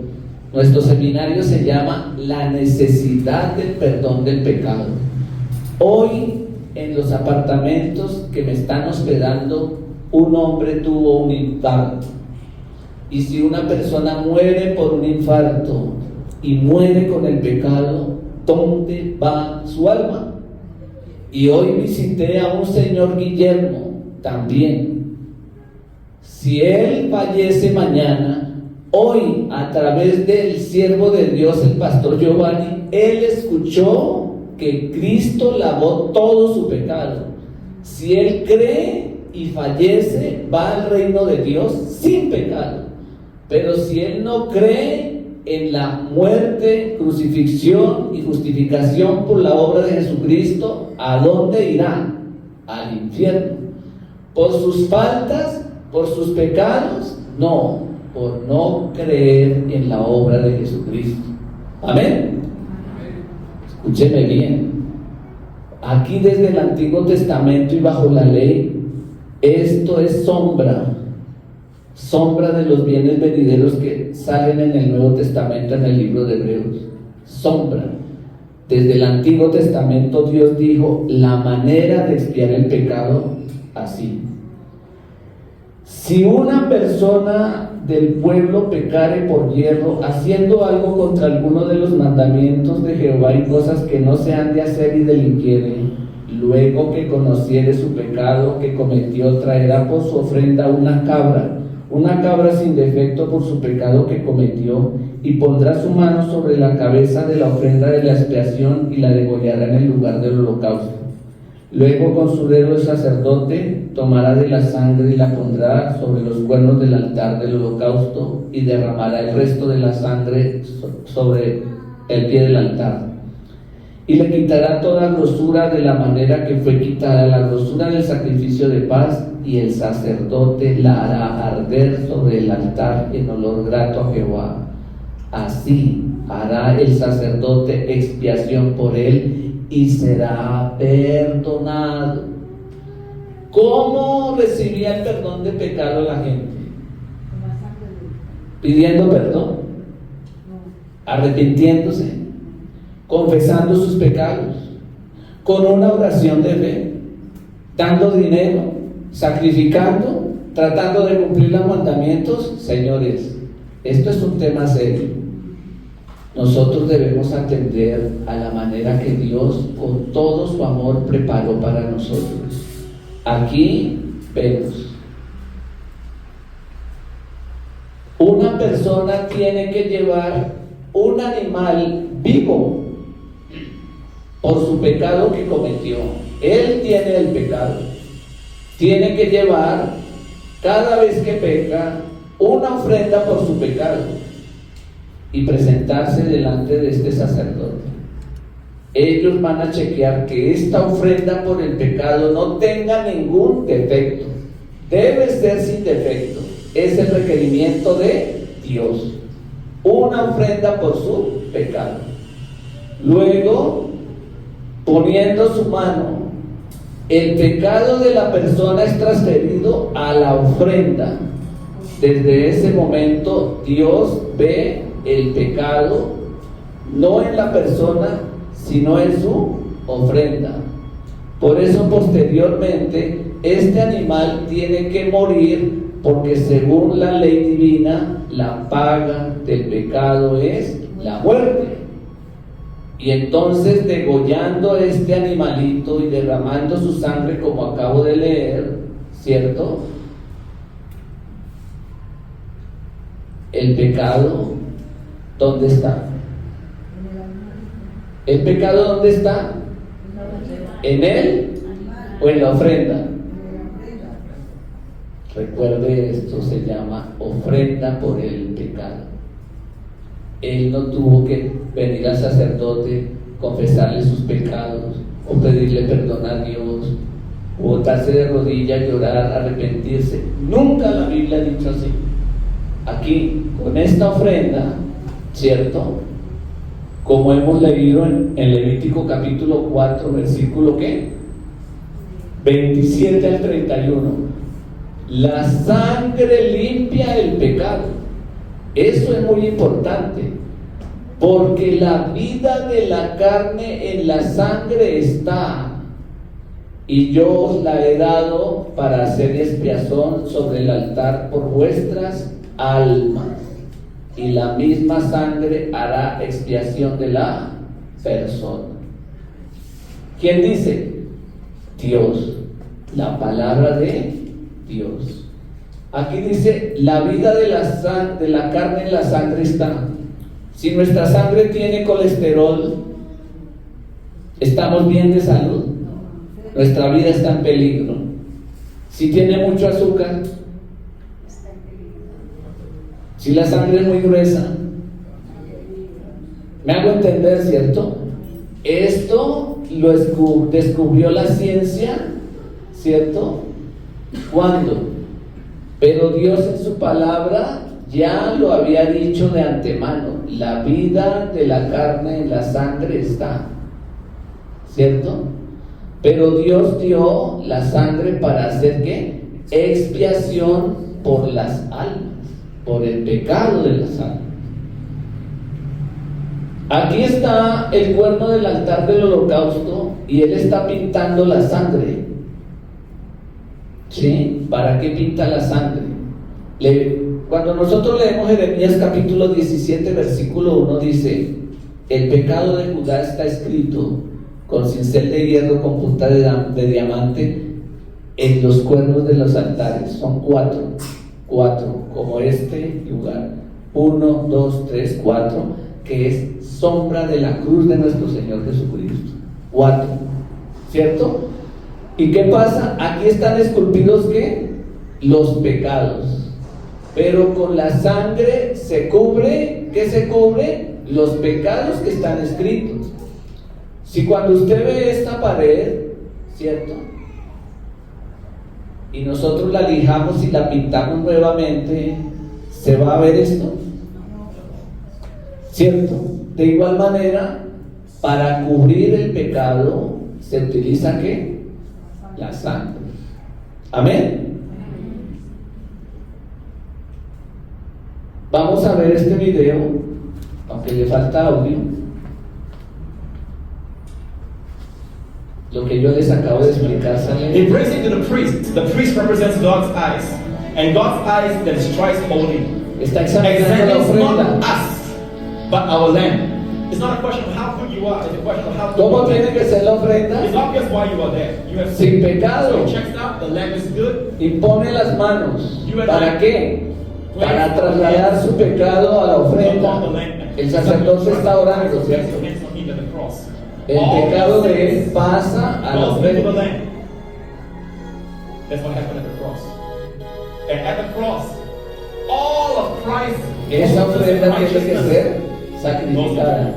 Nuestro seminario se llama La necesidad del perdón del pecado. Hoy, en los apartamentos que me están hospedando, un hombre tuvo un infarto. Y si una persona muere por un infarto y muere con el pecado, ¿dónde va su alma? Y hoy visité a un señor Guillermo también. Si él fallece mañana, hoy a través del siervo de Dios, el pastor Giovanni, él escuchó que Cristo lavó todo su pecado. Si él cree y fallece, va al reino de Dios sin pecado. Pero si él no cree en la muerte, crucifixión y justificación por la obra de Jesucristo, ¿a dónde irá? Al infierno. ¿Por sus faltas? ¿Por sus pecados? No, por no creer en la obra de Jesucristo. Amén. Escúcheme bien. Aquí desde el Antiguo Testamento y bajo la ley, esto es sombra de los bienes venideros que salen en el Nuevo Testamento, en el libro de Hebreos. Sombra. Desde el Antiguo Testamento Dios dijo la manera de expiar el pecado así. Si una persona del pueblo pecare por hierro, haciendo algo contra alguno de los mandamientos de Jehová y cosas que no se han de hacer y delinquiere, luego que conociere su pecado que cometió, traerá por su ofrenda una cabra sin defecto por su pecado que cometió, y pondrá su mano sobre la cabeza de la ofrenda de la expiación y la degollará en el lugar del holocausto. Luego con su dedo el sacerdote tomará de la sangre y la pondrá sobre los cuernos del altar del holocausto y derramará el resto de la sangre sobre el pie del altar. Y le quitará toda grosura de la manera que fue quitada la grosura del sacrificio de paz, y el sacerdote la hará arder sobre el altar en olor grato a Jehová. Así hará el sacerdote expiación por él y será perdonado. ¿Cómo recibía el perdón de pecado la gente? Pidiendo perdón, arrepintiéndose, confesando sus pecados, con una oración de fe, dando dinero, sacrificando, tratando de cumplir los mandamientos. Señores, esto es un tema serio. Nosotros debemos atender a la manera que Dios con todo su amor preparó para nosotros. Aquí vemos, una persona tiene que llevar un animal vivo por su pecado que cometió. Él tiene el pecado. Tiene que llevar cada vez que peca una ofrenda por su pecado y presentarse delante de este sacerdote. Ellos van a chequear que esta ofrenda por el pecado no tenga ningún defecto. Debe ser sin defecto. Es el requerimiento de Dios. Una ofrenda por su pecado. Luego, poniendo su mano, el pecado de la persona es transferido a la ofrenda. Desde ese momento Dios ve el pecado no en la persona, sino en su ofrenda. Por eso posteriormente este animal tiene que morir, porque según la ley divina la paga del pecado es la muerte. Y entonces, degollando este animalito y derramando su sangre, como acabo de leer, ¿cierto? El pecado, ¿dónde está? ¿El pecado dónde está? ¿En él o en la ofrenda? Recuerde, esto se llama ofrenda por el pecado. Él no tuvo que venir al sacerdote, confesarle sus pecados o pedirle perdón a Dios, o botarse de rodillas, llorar, arrepentirse. Nunca la Biblia ha dicho así. Aquí, con esta ofrenda, ¿cierto? Como hemos leído en Levítico capítulo 4, versículo ¿qué? 27 al 31. La sangre limpia el pecado. Eso es muy importante, porque la vida de la carne en la sangre está, y yo os la he dado para hacer expiación sobre el altar por vuestras almas, y la misma sangre hará expiación de la persona. ¿Quién dice? Dios, la palabra de Dios. Aquí dice, la vida de la carne en la sangre está. Si nuestra sangre tiene colesterol, ¿estamos bien de salud? Nuestra vida está en peligro. Si tiene mucho azúcar, si la sangre es muy gruesa, me hago entender, ¿cierto? Esto lo descubrió la ciencia, ¿cierto? ¿Cuándo? Pero Dios en su palabra ya lo había dicho de antemano. La vida de la carne en la sangre está. ¿cierto? Pero Dios dio la sangre para hacer ¿qué? Expiación por las almas, por el pecado de las almas. Aquí está el cuerno del altar del holocausto y él está pintando la sangre. ¿Sí? ¿Para qué pinta la sangre? Cuando nosotros leemos Jeremías capítulo 17 versículo 1 dice: el pecado de Judá está escrito con cincel de hierro con punta de diamante en los cuernos de los altares. Son cuatro, como este lugar, 1, 2, 3, 4, que es sombra de la cruz de nuestro Señor Jesucristo. 4, ¿cierto? ¿Y qué pasa? Aquí están esculpidos ¿qué? Los pecados, pero con la sangre se cubre, ¿qué se cubre? Los pecados que están escritos. Si cuando usted ve esta pared, ¿cierto? Y nosotros la lijamos y la pintamos nuevamente, ¿se va a ver esto? ¿Cierto? De igual manera, para cubrir el pecado se utiliza ¿qué? La sangre. Amén. Vamos a ver este video, aunque le falta audio. Lo que yo les acabo de explicar. He brings it to the priest. The priest represents God's eyes, and God's eyes that strikes holy. Está examinando la ofrenda. Not us, but our land. It's not a question of how good you are. It's a question of how good. ¿Cómo tiene que ser la ofrenda? It's obvious why you are there. You have sin pecado. So he checks out. The lamb is good. Impone las manos. ¿Para qué? Para trasladar su pecado a la ofrenda. El sacerdote está orando, ¿cierto? El pecado de él pasa a la ofrenda. That's what happened at the cross. And at the cross, all of Christ. Esa ofrenda tiene que ser sacrificada.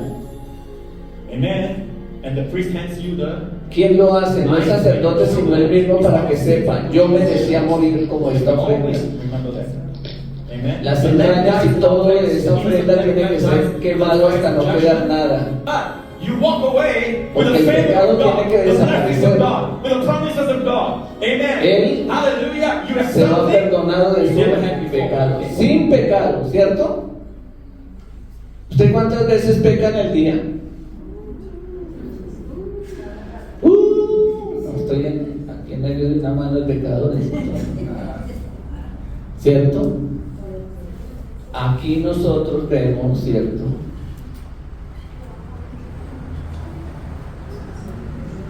Amen. And the priest hands you the. ¿Quién lo hace? No el sacerdote, sino él mismo, para que sepan: yo merecía morir como esta ofrenda. Las entrañas y todo de esa ofrenda tiene que ser quemado hasta no quedar nada. You walk away with porque the el pecado tiene que desaparecer. God, with the promises of God. Amen. Él Hallelujah. You have se va perdonado de su pecado, sin pecado, ¿cierto? ¿Usted cuántas veces peca en el día? No estoy aquí en medio de una mano de pecadores, ¿cierto? Aquí nosotros vemos, ¿cierto?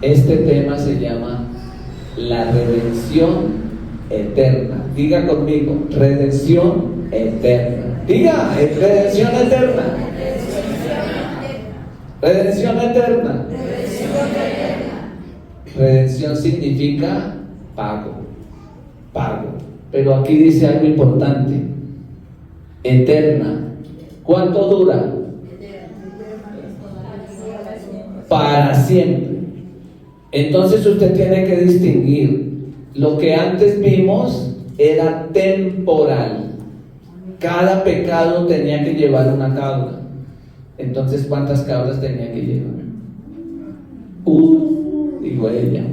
Este tema se llama la redención eterna. Diga conmigo, redención eterna. Diga, redención eterna. Redención eterna. Redención significa pago. Pero aquí dice algo importante. Eterna. ¿Cuánto dura? Para siempre. Entonces usted tiene que distinguir. Lo que antes vimos era temporal. Cada pecado tenía que llevar una cabra. Entonces, ¿cuántas cabras tenía que llevar? Dijo ella.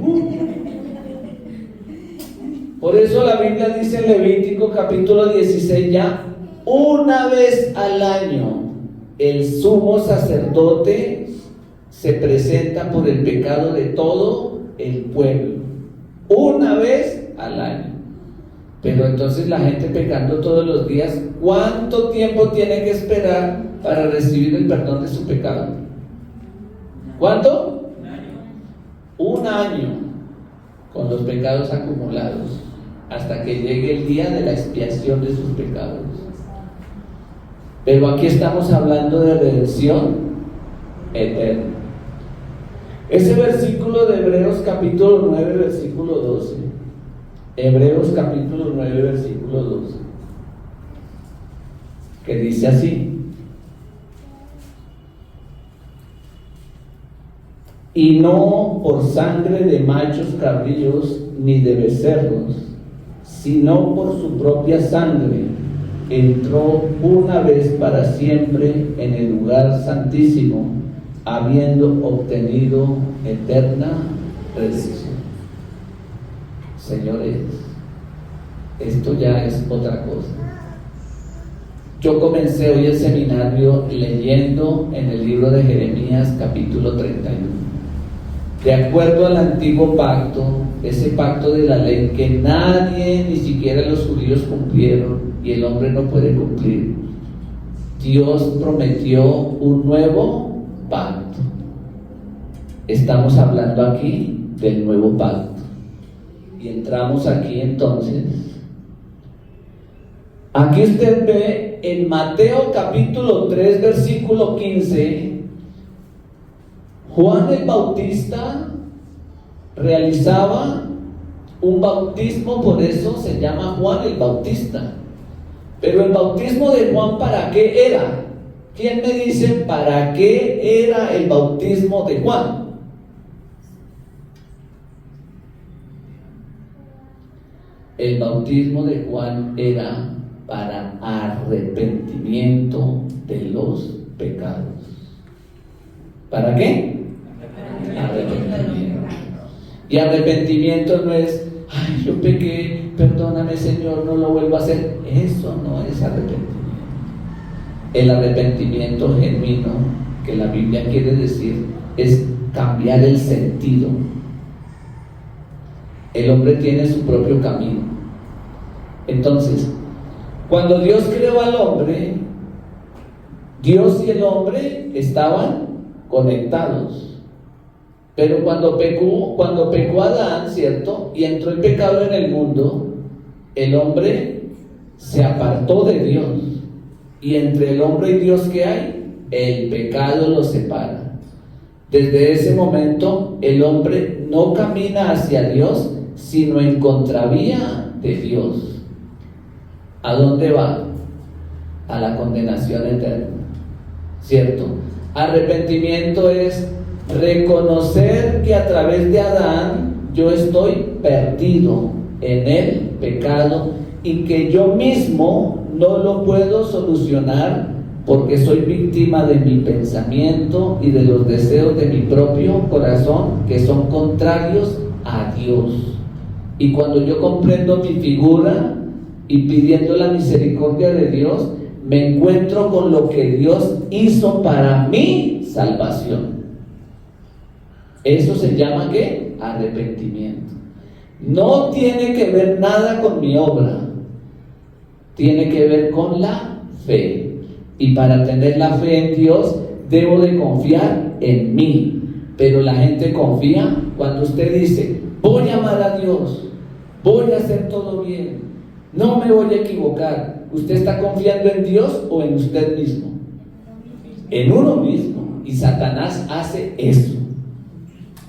Por eso la Biblia dice en Levítico capítulo 16 ya: una vez al año el sumo sacerdote se presenta por el pecado de todo el pueblo. Una vez al año. Pero entonces la gente pecando todos los días, ¿cuánto tiempo tiene que esperar para recibir el perdón de su pecado? ¿Cuánto? Un año con los pecados acumulados, hasta que llegue el día de la expiación de sus pecados. Pero aquí estamos hablando de redención eterna. Ese versículo de Hebreos capítulo 9 versículo 12. Hebreos capítulo 9 versículo 12, que dice así: y no por sangre de machos cabríos ni de becerros, sino por su propia sangre entró una vez para siempre en el lugar santísimo, habiendo obtenido eterna redención. Señores, esto ya es otra cosa. Yo comencé hoy el seminario leyendo en el libro de Jeremías capítulo 31. De acuerdo al antiguo pacto, ese pacto de la ley que nadie, ni siquiera los judíos, cumplieron y el hombre no puede cumplir, Dios prometió un nuevo pacto. Estamos hablando aquí del nuevo pacto. Y entramos aquí entonces. Aquí usted ve en Mateo capítulo 3 versículo 15, Juan el Bautista realizaba un bautismo, por eso se llama Juan el Bautista. Pero el bautismo de Juan, ¿para qué era? ¿Quién me dice para qué era el bautismo de Juan? El bautismo de Juan era para arrepentimiento de los pecados. ¿Para qué? Arrepentimiento. Y arrepentimiento no es, ay, yo pequé, perdóname Señor, no lo vuelvo a hacer. Eso no es arrepentimiento. El arrepentimiento genuino, que la Biblia quiere decir, es cambiar el sentido. El hombre tiene su propio camino. Entonces, cuando Dios creó al hombre, Dios y el hombre estaban conectados. Pero cuando pecó Adán, ¿cierto? Y entró el pecado en el mundo, el hombre se apartó de Dios. Y entre el hombre y Dios, ¿qué hay? El pecado los separa. Desde ese momento, el hombre no camina hacia Dios, sino en contravía de Dios. ¿A dónde va? A la condenación eterna, ¿cierto? Arrepentimiento es reconocer que a través de Adán yo estoy perdido en el pecado y que yo mismo no lo puedo solucionar porque soy víctima de mi pensamiento y de los deseos de mi propio corazón que son contrarios a Dios. Y cuando yo comprendo mi figura y pidiendo la misericordia de Dios, me encuentro con lo que Dios hizo para mi salvación. Eso se llama ¿qué? Arrepentimiento. No tiene que ver nada con mi obra, tiene que ver con la fe. Y para tener la fe en Dios, debo de confiar en mí. Pero la gente confía cuando usted dice, voy a amar a Dios, voy a hacer todo bien, no me voy a equivocar. ¿Usted está confiando en Dios o en usted mismo? En uno mismo. Y Satanás hace eso.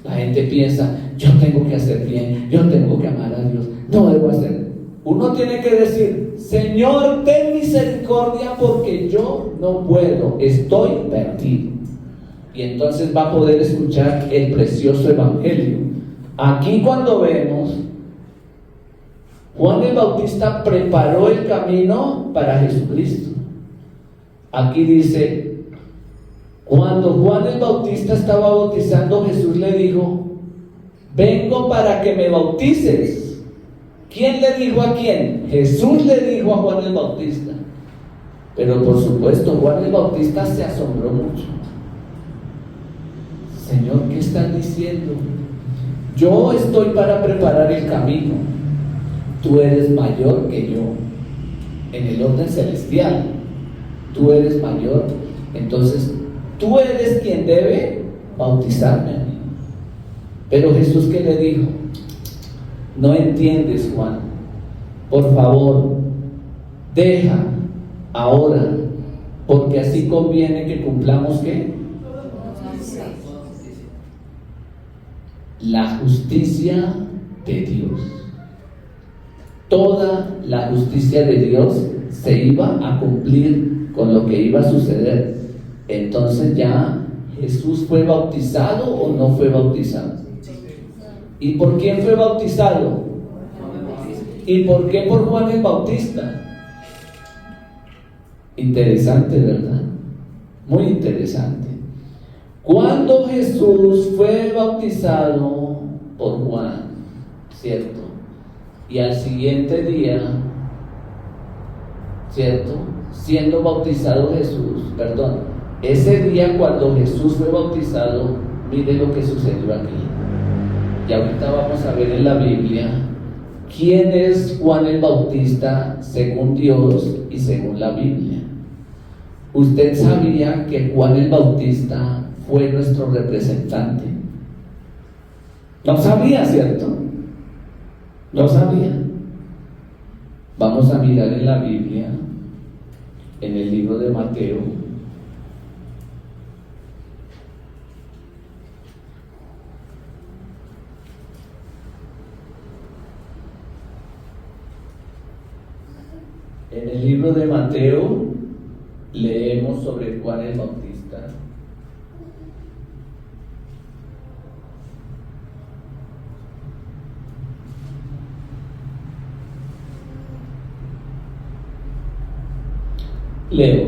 La gente piensa, yo tengo que hacer bien, yo tengo que amar a Dios, no debo hacer. Uno tiene que decir, Señor, ten misericordia porque yo no puedo, estoy perdido. Y entonces va a poder escuchar el precioso evangelio. Aquí cuando vemos, Juan el Bautista preparó el camino para Jesucristo. Aquí dice, cuando Juan el Bautista estaba bautizando, Jesús le dijo, vengo para que me bautices. ¿Quién le dijo a quién? Jesús le dijo a Juan el Bautista. Pero por supuesto, Juan el Bautista se asombró mucho. Señor, ¿qué estás diciendo? Yo estoy para preparar el camino. Tú eres mayor que yo. En el orden celestial, tú eres mayor. Entonces, tú eres quien debe bautizarme a mí. Pero Jesús, ¿qué le dijo? No entiendes, Juan. Por favor, deja ahora, porque así conviene que cumplamos ¿qué? La justicia de Dios. Toda la justicia de Dios se iba a cumplir con lo que iba a suceder. Entonces ya Jesús fue bautizado o no fue bautizado. ¿Y por quién fue bautizado? ¿Y por qué por Juan el Bautista? Interesante, ¿verdad? Muy interesante. Cuando Jesús fue bautizado por Juan, ¿cierto? Y al siguiente día, ¿cierto? Siendo bautizado Jesús, ese día cuando Jesús fue bautizado, mire lo que sucedió aquí. Y ahorita vamos a ver en la Biblia quién es Juan el Bautista según Dios y según la Biblia. ¿Usted sabía que Juan el Bautista fue nuestro representante? No sabía, ¿cierto? No sabía. Vamos a mirar en la Biblia, en el libro de Mateo. En el libro de Mateo leemos sobre Juan el Bautista. Leo.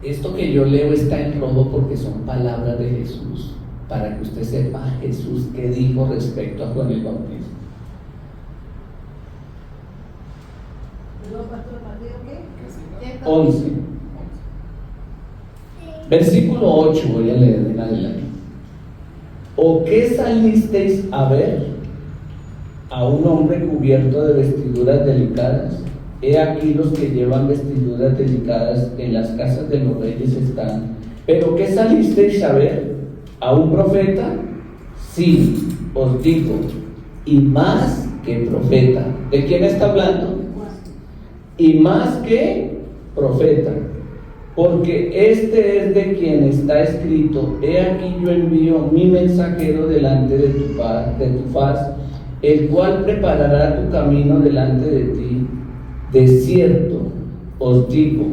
Esto que yo leo está en rojo porque son palabras de Jesús, para que usted sepa Jesús qué dijo respecto a Juan el Bautista. ¿Qué? 11. Versículo 8 voy a leer en adelante. ¿O qué salisteis a ver? ¿A un hombre cubierto de vestiduras delicadas? He aquí los que llevan vestiduras delicadas en las casas de los reyes están. ¿Pero qué salisteis a ver? ¿A un profeta? Sí, os digo, y más que profeta. ¿De quién está hablando? Y más que profeta, porque este es de quien está escrito: he aquí yo envío mi mensajero delante de tu faz, el cual preparará tu camino delante de ti. De cierto os digo,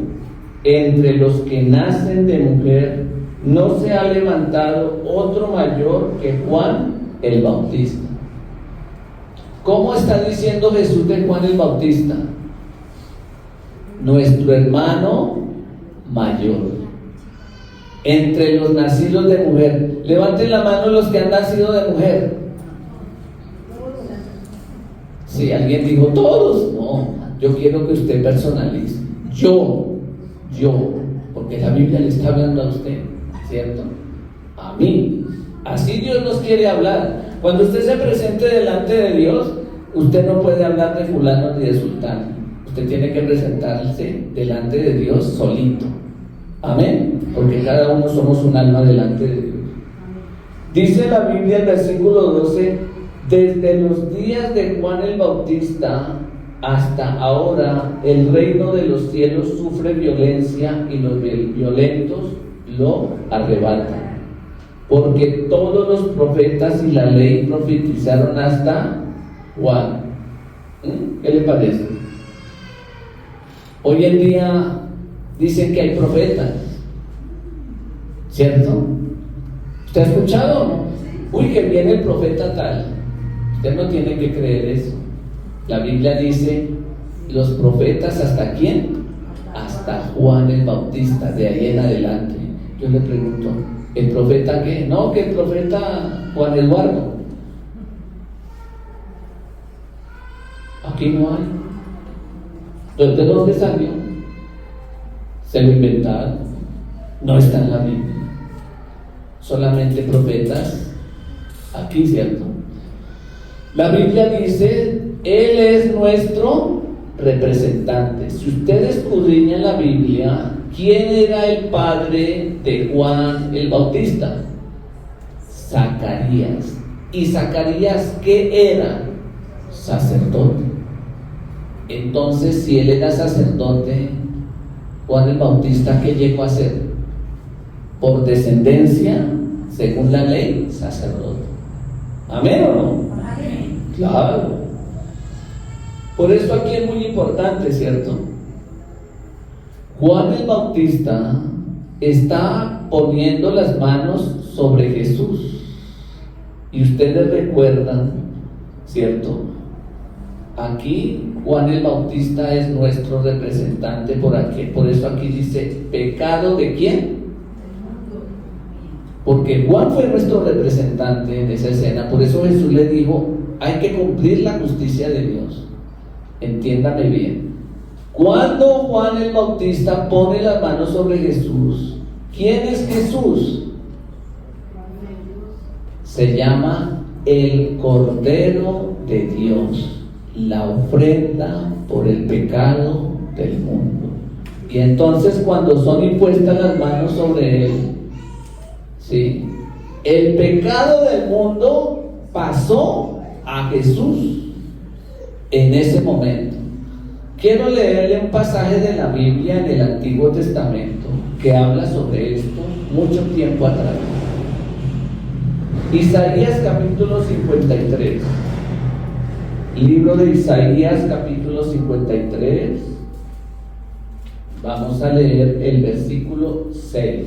entre los que nacen de mujer no se ha levantado otro mayor que Juan el Bautista. ¿Cómo está diciendo Jesús de Juan el Bautista? Nuestro hermano mayor. Entre los nacidos de mujer. Levanten la mano los que han nacido de mujer. Si alguien dijo todos, no, yo quiero que usted personalice. Yo, porque la Biblia le está hablando a usted, ¿cierto? A mí. Así Dios nos quiere hablar. Cuando usted se presente delante de Dios, usted no puede hablar de fulano ni de sultano. Usted tiene que presentarse delante de Dios solito. Amén. Porque cada uno somos un alma delante de Dios. Dice la Biblia en el versículo 12: desde los días de Juan el Bautista hasta ahora, el reino de los cielos sufre violencia y los violentos lo arrebatan. Porque todos los profetas y la ley profetizaron hasta Juan. ¿Qué le parece? Hoy en día dicen que hay profetas, ¿cierto? ¿Usted ha escuchado o no? Uy, que viene el profeta tal. Usted no tiene que creer eso. La Biblia dice, los profetas, ¿hasta quién? Hasta Juan el Bautista, de ahí en adelante. Yo le pregunto, ¿el profeta qué? No, que el profeta Juan Eduardo. Aquí no hay. Entonces, ¿de dónde salió? Se lo inventaron. No está en la Biblia. Solamente profetas aquí, ¿cierto? La Biblia dice, Él es nuestro representante. Si usted escudriña la Biblia, ¿quién era el padre de Juan el Bautista? Zacarías. ¿Y Zacarías qué era? Sacerdote. Entonces, si él era sacerdote, Juan el Bautista, ¿qué llegó a ser? Por descendencia, según la ley, sacerdote. ¿Amén o no? Amén. Claro. Por eso aquí es muy importante, ¿cierto? Juan el Bautista está poniendo las manos sobre Jesús. Y ustedes recuerdan, ¿cierto? Aquí Juan el Bautista es nuestro representante por aquí. Por eso aquí dice, ¿pecado de quién? Porque Juan fue nuestro representante en esa escena. Por eso Jesús le dijo: hay que cumplir la justicia de Dios. Entiéndame bien. Cuando Juan el Bautista pone las manos sobre Jesús, ¿quién es Jesús? Se llama el Cordero de Dios, la ofrenda por el pecado del mundo. Y entonces, cuando son impuestas las manos sobre él, ¿sí?, el pecado del mundo pasó a Jesús en ese momento. Quiero leerle un pasaje de la Biblia en el Antiguo Testamento que habla sobre esto mucho tiempo atrás. Isaías capítulo 53. Libro de Isaías capítulo 53. Vamos a leer el versículo 6.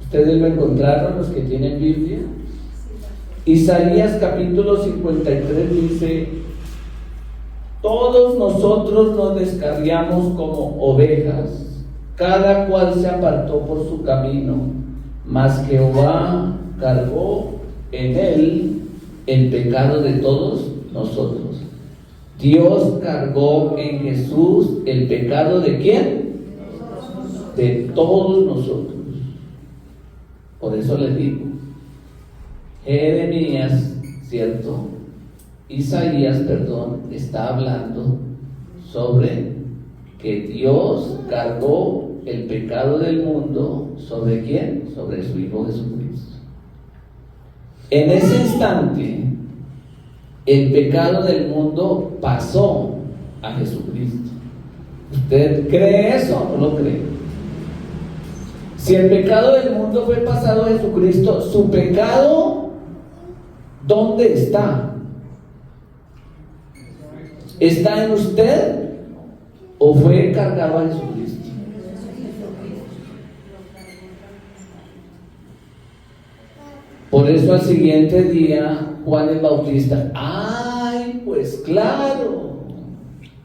¿Ustedes lo encontraron, los que tienen Biblia? Isaías capítulo 53 dice: todos nosotros nos descarriamos como ovejas, cada cual se apartó por su camino, mas Jehová cargó en él el pecado de todos nosotros. Dios cargó en Jesús el pecado ¿de quién? De todos nosotros. Por eso les digo, Jeremías, ¿cierto? Isaías, perdón, está hablando sobre que Dios cargó el pecado del mundo. ¿Sobre quién? Sobre su Hijo Jesucristo. En ese instante, el pecado del mundo pasó a Jesucristo. ¿Usted cree eso o no lo cree? Si el pecado del mundo fue pasado a Jesucristo, su pecado, ¿dónde está? ¿Está en usted o fue cargado a Jesucristo? Por eso al siguiente día Juan el Bautista, ¡ay, pues claro!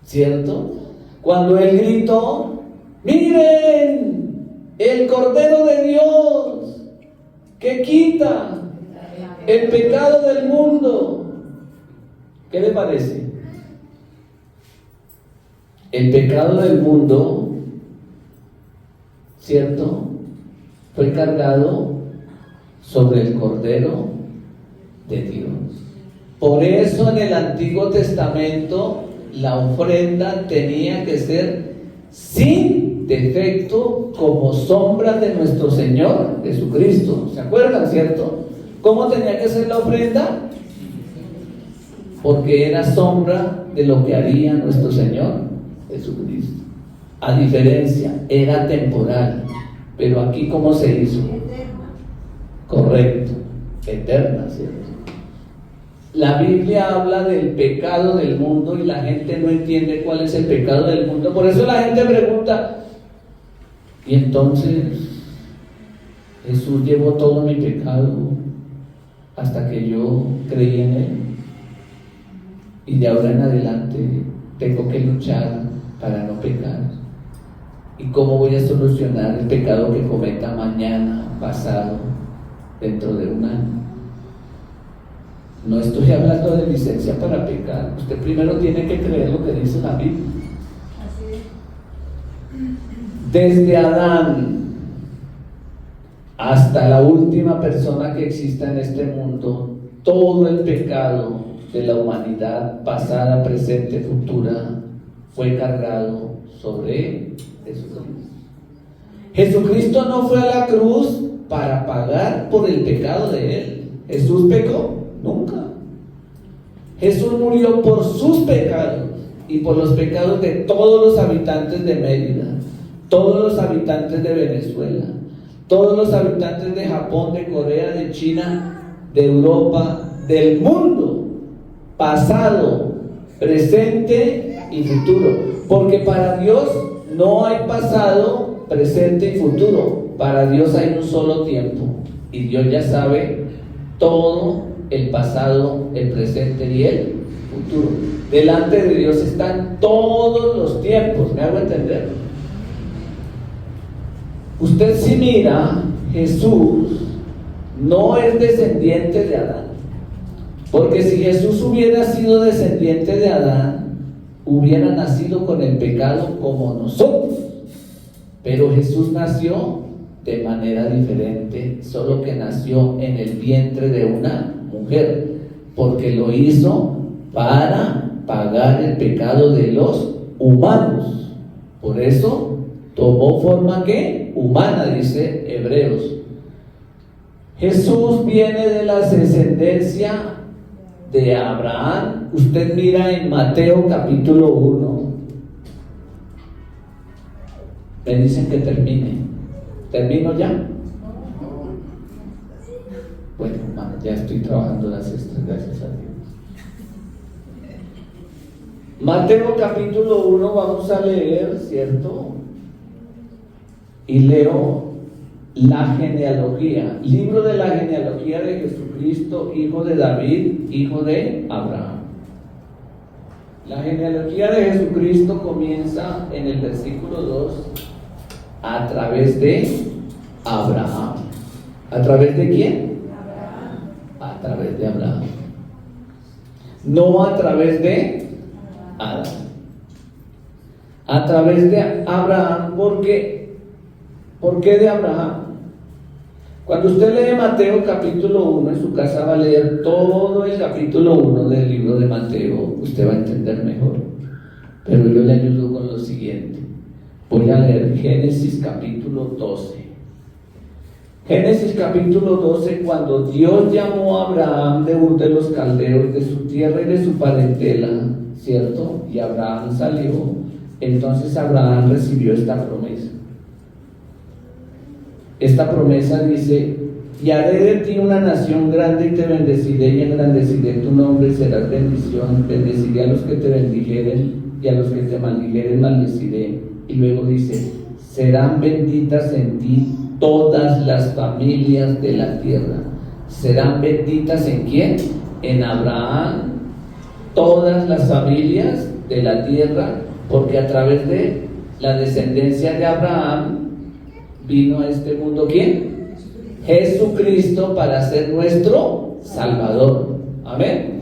¿Cierto? Cuando él gritó: ¡miren! El Cordero de Dios que quita el pecado del mundo. ¿Qué le parece? El pecado del mundo, ¿cierto?, fue cargado sobre el Cordero de Dios. Por eso en el Antiguo Testamento la ofrenda tenía que ser sin defecto, como sombra de nuestro Señor Jesucristo. ¿Se acuerdan, cierto? ¿Cómo tenía que ser la ofrenda? Porque era sombra de lo que haría nuestro Señor Jesucristo. A diferencia, era temporal. Pero aquí, ¿cómo se hizo? Correcto, eterna, ¿cierto? La Biblia habla del pecado del mundo y la gente no entiende cuál es el pecado del mundo. Por eso la gente pregunta: y entonces Jesús llevó todo mi pecado hasta que yo creí en él, y de ahora en adelante tengo que luchar para no pecar. ¿Y cómo voy a solucionar el pecado que cometa mañana, pasado, dentro de un año? No estoy hablando de licencia para pecar. Usted primero tiene que creer lo que dice la Biblia. Desde Adán hasta la última persona que exista en este mundo, todo el pecado de la humanidad, pasada, presente, futura, fue cargado sobre Jesucristo. Jesucristo no fue a la cruz para pagar por el pecado de él. ¿Jesús pecó? Nunca. Jesús murió por sus pecados y por los pecados de todos los habitantes de Mérida, todos los habitantes de Venezuela, todos los habitantes de Japón, de Corea, de China, de Europa, del mundo, pasado, presente y futuro. Porque para Dios no hay pasado, presente y futuro. Para Dios hay un solo tiempo, y Dios ya sabe todo el pasado, el presente y el futuro. Delante de Dios están todos los tiempos. ¿Me hago entender? Usted, si mira, Jesús no es descendiente de Adán. Porque si Jesús hubiera sido descendiente de Adán, hubiera nacido con el pecado como nosotros. Pero Jesús nació de manera diferente, solo que nació en el vientre de una mujer, porque lo hizo para pagar el pecado de los humanos. Por eso tomó forma ¿qué? Humana, dice Hebreos. Jesús viene de la descendencia de Abraham. Usted mira en Mateo capítulo 1. Me dicen que termine. ¿Termino ya? Bueno, hermano, ya estoy trabajando las extras, gracias a Dios. Mateo capítulo 1 vamos a leer, ¿cierto? Y leo la genealogía, libro de la genealogía de Jesucristo, hijo de David, hijo de Abraham. La genealogía de Jesucristo comienza en el versículo 2, a través de Abraham. ¿A través de quién? Abraham. A través de Abraham. No a través de Adán. A través de Abraham, ¿por qué? ¿Por qué de Abraham? Cuando usted lee Mateo capítulo 1 en su casa, va a leer todo el capítulo 1 del libro de Mateo, usted va a entender mejor. Pero yo le ayudo con lo siguiente. Voy a leer Génesis capítulo 12. Génesis capítulo 12, cuando Dios llamó a Abraham de Ur de los Caldeos, de su tierra y de su parentela, ¿cierto? Y Abraham salió, entonces Abraham recibió esta promesa. Esta promesa dice: y haré de ti una nación grande y te bendeciré y engrandeceré tu nombre y serás bendición. Bendeciré a los que te bendijeren y a los que te maldijeren maldeciré. Y luego dice: serán benditas en ti todas las familias de la tierra. ¿Serán benditas en quién? En Abraham, todas las familias de la tierra, porque a través de la descendencia de Abraham vino a este mundo ¿quién? Jesucristo, para ser nuestro Salvador. Amén.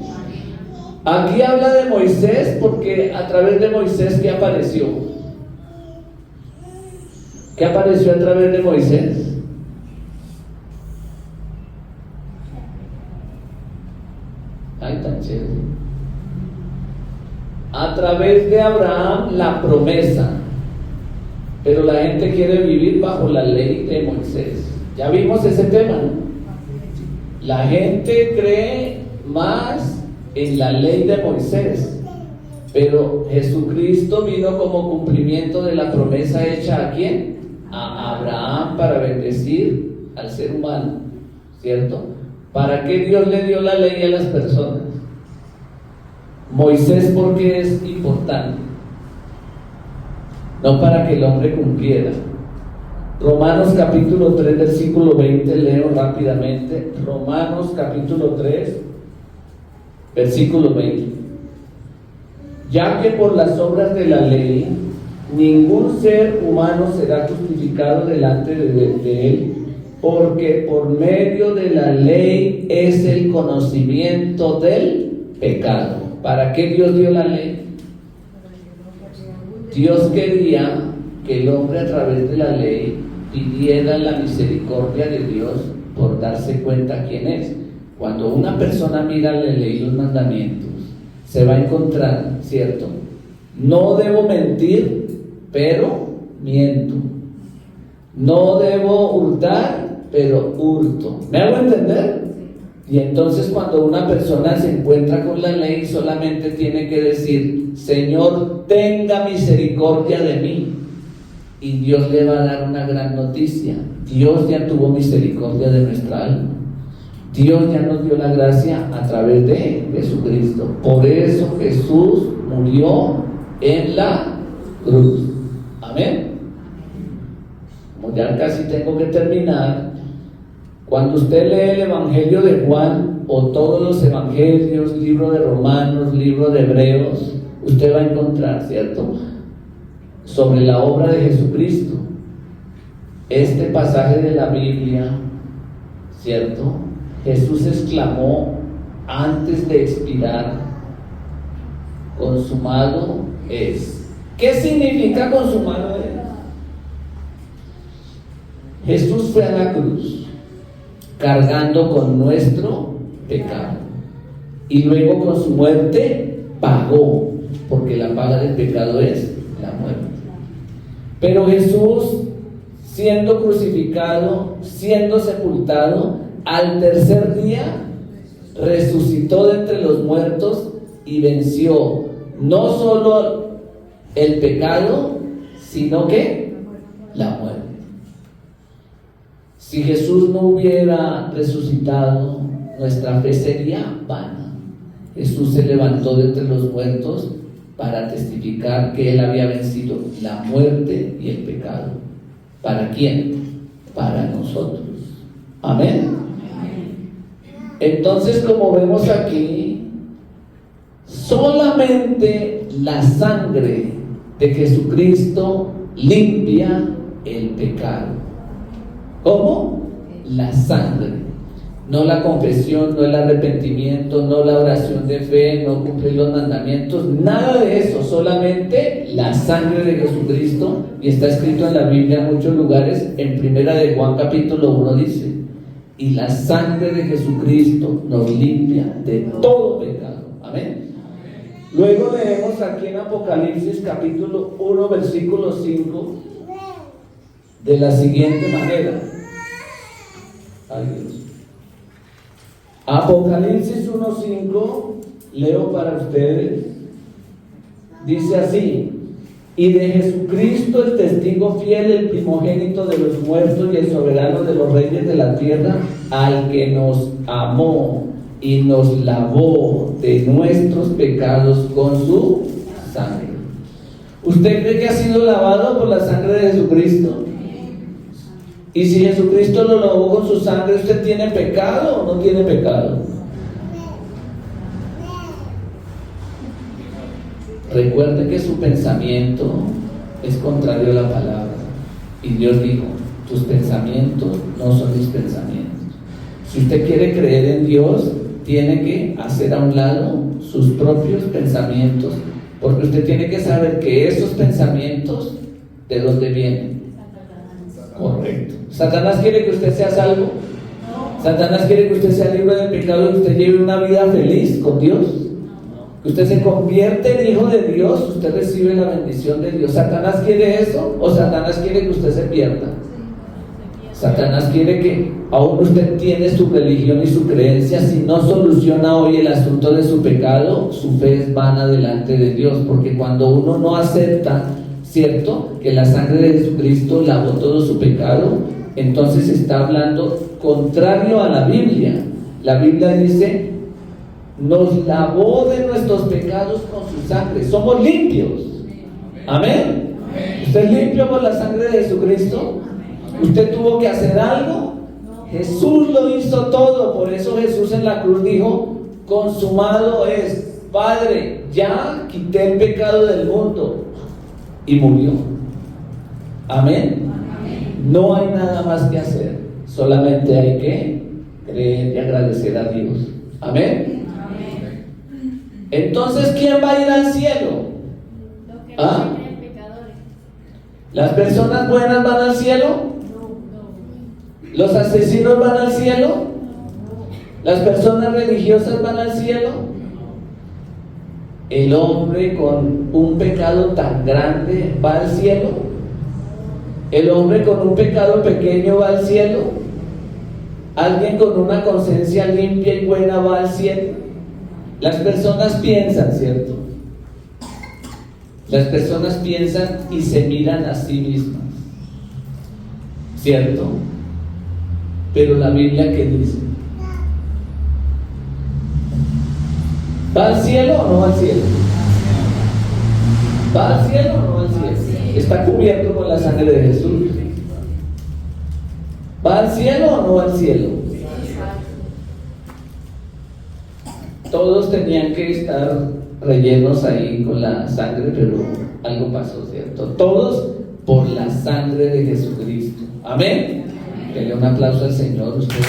Aquí habla de Moisés, porque a través de Moisés ¿qué apareció? ¿Qué apareció a través de Moisés? Ay, tan chévere. A través de Abraham la promesa. Pero la gente quiere vivir bajo la ley de Moisés. Ya vimos ese tema, ¿no? La gente cree más en la ley de Moisés, pero Jesucristo vino como cumplimiento de la promesa hecha ¿a quién? A Abraham, para bendecir al ser humano, ¿cierto? ¿Para qué Dios le dio la ley a las personas? Moisés, porque es importante, no para que el hombre cumpliera. Romanos capítulo 3 versículo 20, leo rápidamente. Romanos capítulo 3 versículo 20. Ya que por las obras de la ley ningún ser humano será justificado delante de él, porque por medio de la ley es el conocimiento del pecado. ¿Para qué Dios dio la ley? Dios quería que el hombre a través de la ley pidiera la misericordia de Dios por darse cuenta quién es. Cuando una persona mira la ley y los mandamientos, se va a encontrar, ¿cierto? No debo mentir, pero miento. No debo hurtar, pero hurto. ¿Me hago entender? Y entonces cuando una persona se encuentra con la ley, solamente tiene que decir: Señor, tenga misericordia de mí. Y Dios le va a dar una gran noticia. Dios ya tuvo misericordia de nuestra alma. Dios ya nos dio la gracia a través de Jesucristo. Por eso Jesús murió en la cruz. Amén. Como ya casi tengo que terminar, cuando usted lee el Evangelio de Juan o todos los evangelios, libro de Romanos, libro de Hebreos, usted va a encontrar, ¿cierto?, sobre la obra de Jesucristo. Este pasaje de la Biblia, ¿cierto? Jesús exclamó antes de expirar: consumado es. ¿Qué significa consumado es? Jesús fue a la cruz cargando con nuestro pecado y luego con su muerte pagó, porque la paga del pecado es la muerte. Pero Jesús, siendo crucificado, siendo sepultado, al tercer día resucitó de entre los muertos y venció no solo el pecado, sino que la muerte. Si Jesús no hubiera resucitado, nuestra fe sería vana. Jesús se levantó de entre los muertos para testificar que Él había vencido la muerte y el pecado. ¿Para quién? Para nosotros. Amén. Entonces, como vemos aquí, solamente la sangre de Jesucristo limpia el pecado. ¿Cómo? La sangre. No la confesión, no el arrepentimiento, no la oración de fe, no cumplir los mandamientos, nada de eso, solamente la sangre de Jesucristo. Y está escrito en la Biblia en muchos lugares. En Primera de Juan capítulo 1 dice: y la sangre de Jesucristo nos limpia de todo pecado. Amén. Luego leemos aquí en Apocalipsis capítulo 1 versículo 5 de la siguiente manera. Ay, Dios. Apocalipsis 1:5, leo para ustedes. Dice así: y de Jesucristo, el testigo fiel, el primogénito de los muertos y el soberano de los reyes de la tierra, al que nos amó y nos lavó de nuestros pecados con su sangre. ¿Usted cree que ha sido lavado por la sangre de Jesucristo? Y si Jesucristo lo lavó con su sangre, ¿usted tiene pecado o no tiene pecado? Recuerde que su pensamiento es contrario a la palabra. Y Dios dijo: tus pensamientos no son mis pensamientos. Si usted quiere creer en Dios, tiene que hacer a un lado sus propios pensamientos, porque usted tiene que saber que esos pensamientos, ¿de dónde vienen? Correcto. ¿Satanás quiere que usted sea salvo? ¿Satanás quiere que usted sea libre del pecado y que usted lleve una vida feliz con Dios? Que usted se convierte en hijo de Dios, usted recibe la bendición de Dios. ¿Satanás quiere eso o Satanás quiere que usted se pierda? Satanás quiere que aún usted tiene su religión y su creencia. Si no soluciona hoy el asunto de su pecado, su fe es vana delante de Dios, porque cuando uno no acepta, ¿cierto?, que la sangre de Jesucristo lavó todo su pecado, entonces está hablando contrario a la Biblia. La Biblia dice: nos lavó de nuestros pecados con su sangre. Somos limpios. Amén. ¿Usted es limpio por la sangre de Jesucristo? ¿Usted tuvo que hacer algo? Jesús lo hizo todo. Por eso Jesús en la cruz dijo: consumado es. Padre, ya quité el pecado del mundo. Y murió. Amén. No hay nada más que hacer. Solamente hay que creer y agradecer a Dios. Amén. Entonces, ¿quién va a ir al cielo? ¿Ah? ¿Las personas buenas van al cielo? ¿Los asesinos van al cielo? ¿Las personas religiosas van al cielo? ¿El hombre con un pecado tan grande va al cielo? ¿El hombre con un pecado pequeño va al cielo? ¿Alguien con una conciencia limpia y buena va al cielo? Las personas piensan, ¿cierto? Las personas piensan y se miran a sí mismas, ¿cierto? Pero la Biblia, ¿qué dice? ¿Va al cielo o no va al cielo? ¿Va al cielo o no va al cielo? Está cubierto con la sangre de Jesús. ¿Va al cielo o no va al cielo? Todos tenían que estar rellenos ahí con la sangre, pero algo pasó, ¿cierto? Todos por la sangre de Jesucristo. Amén. Denle un aplauso al Señor. Ustedes,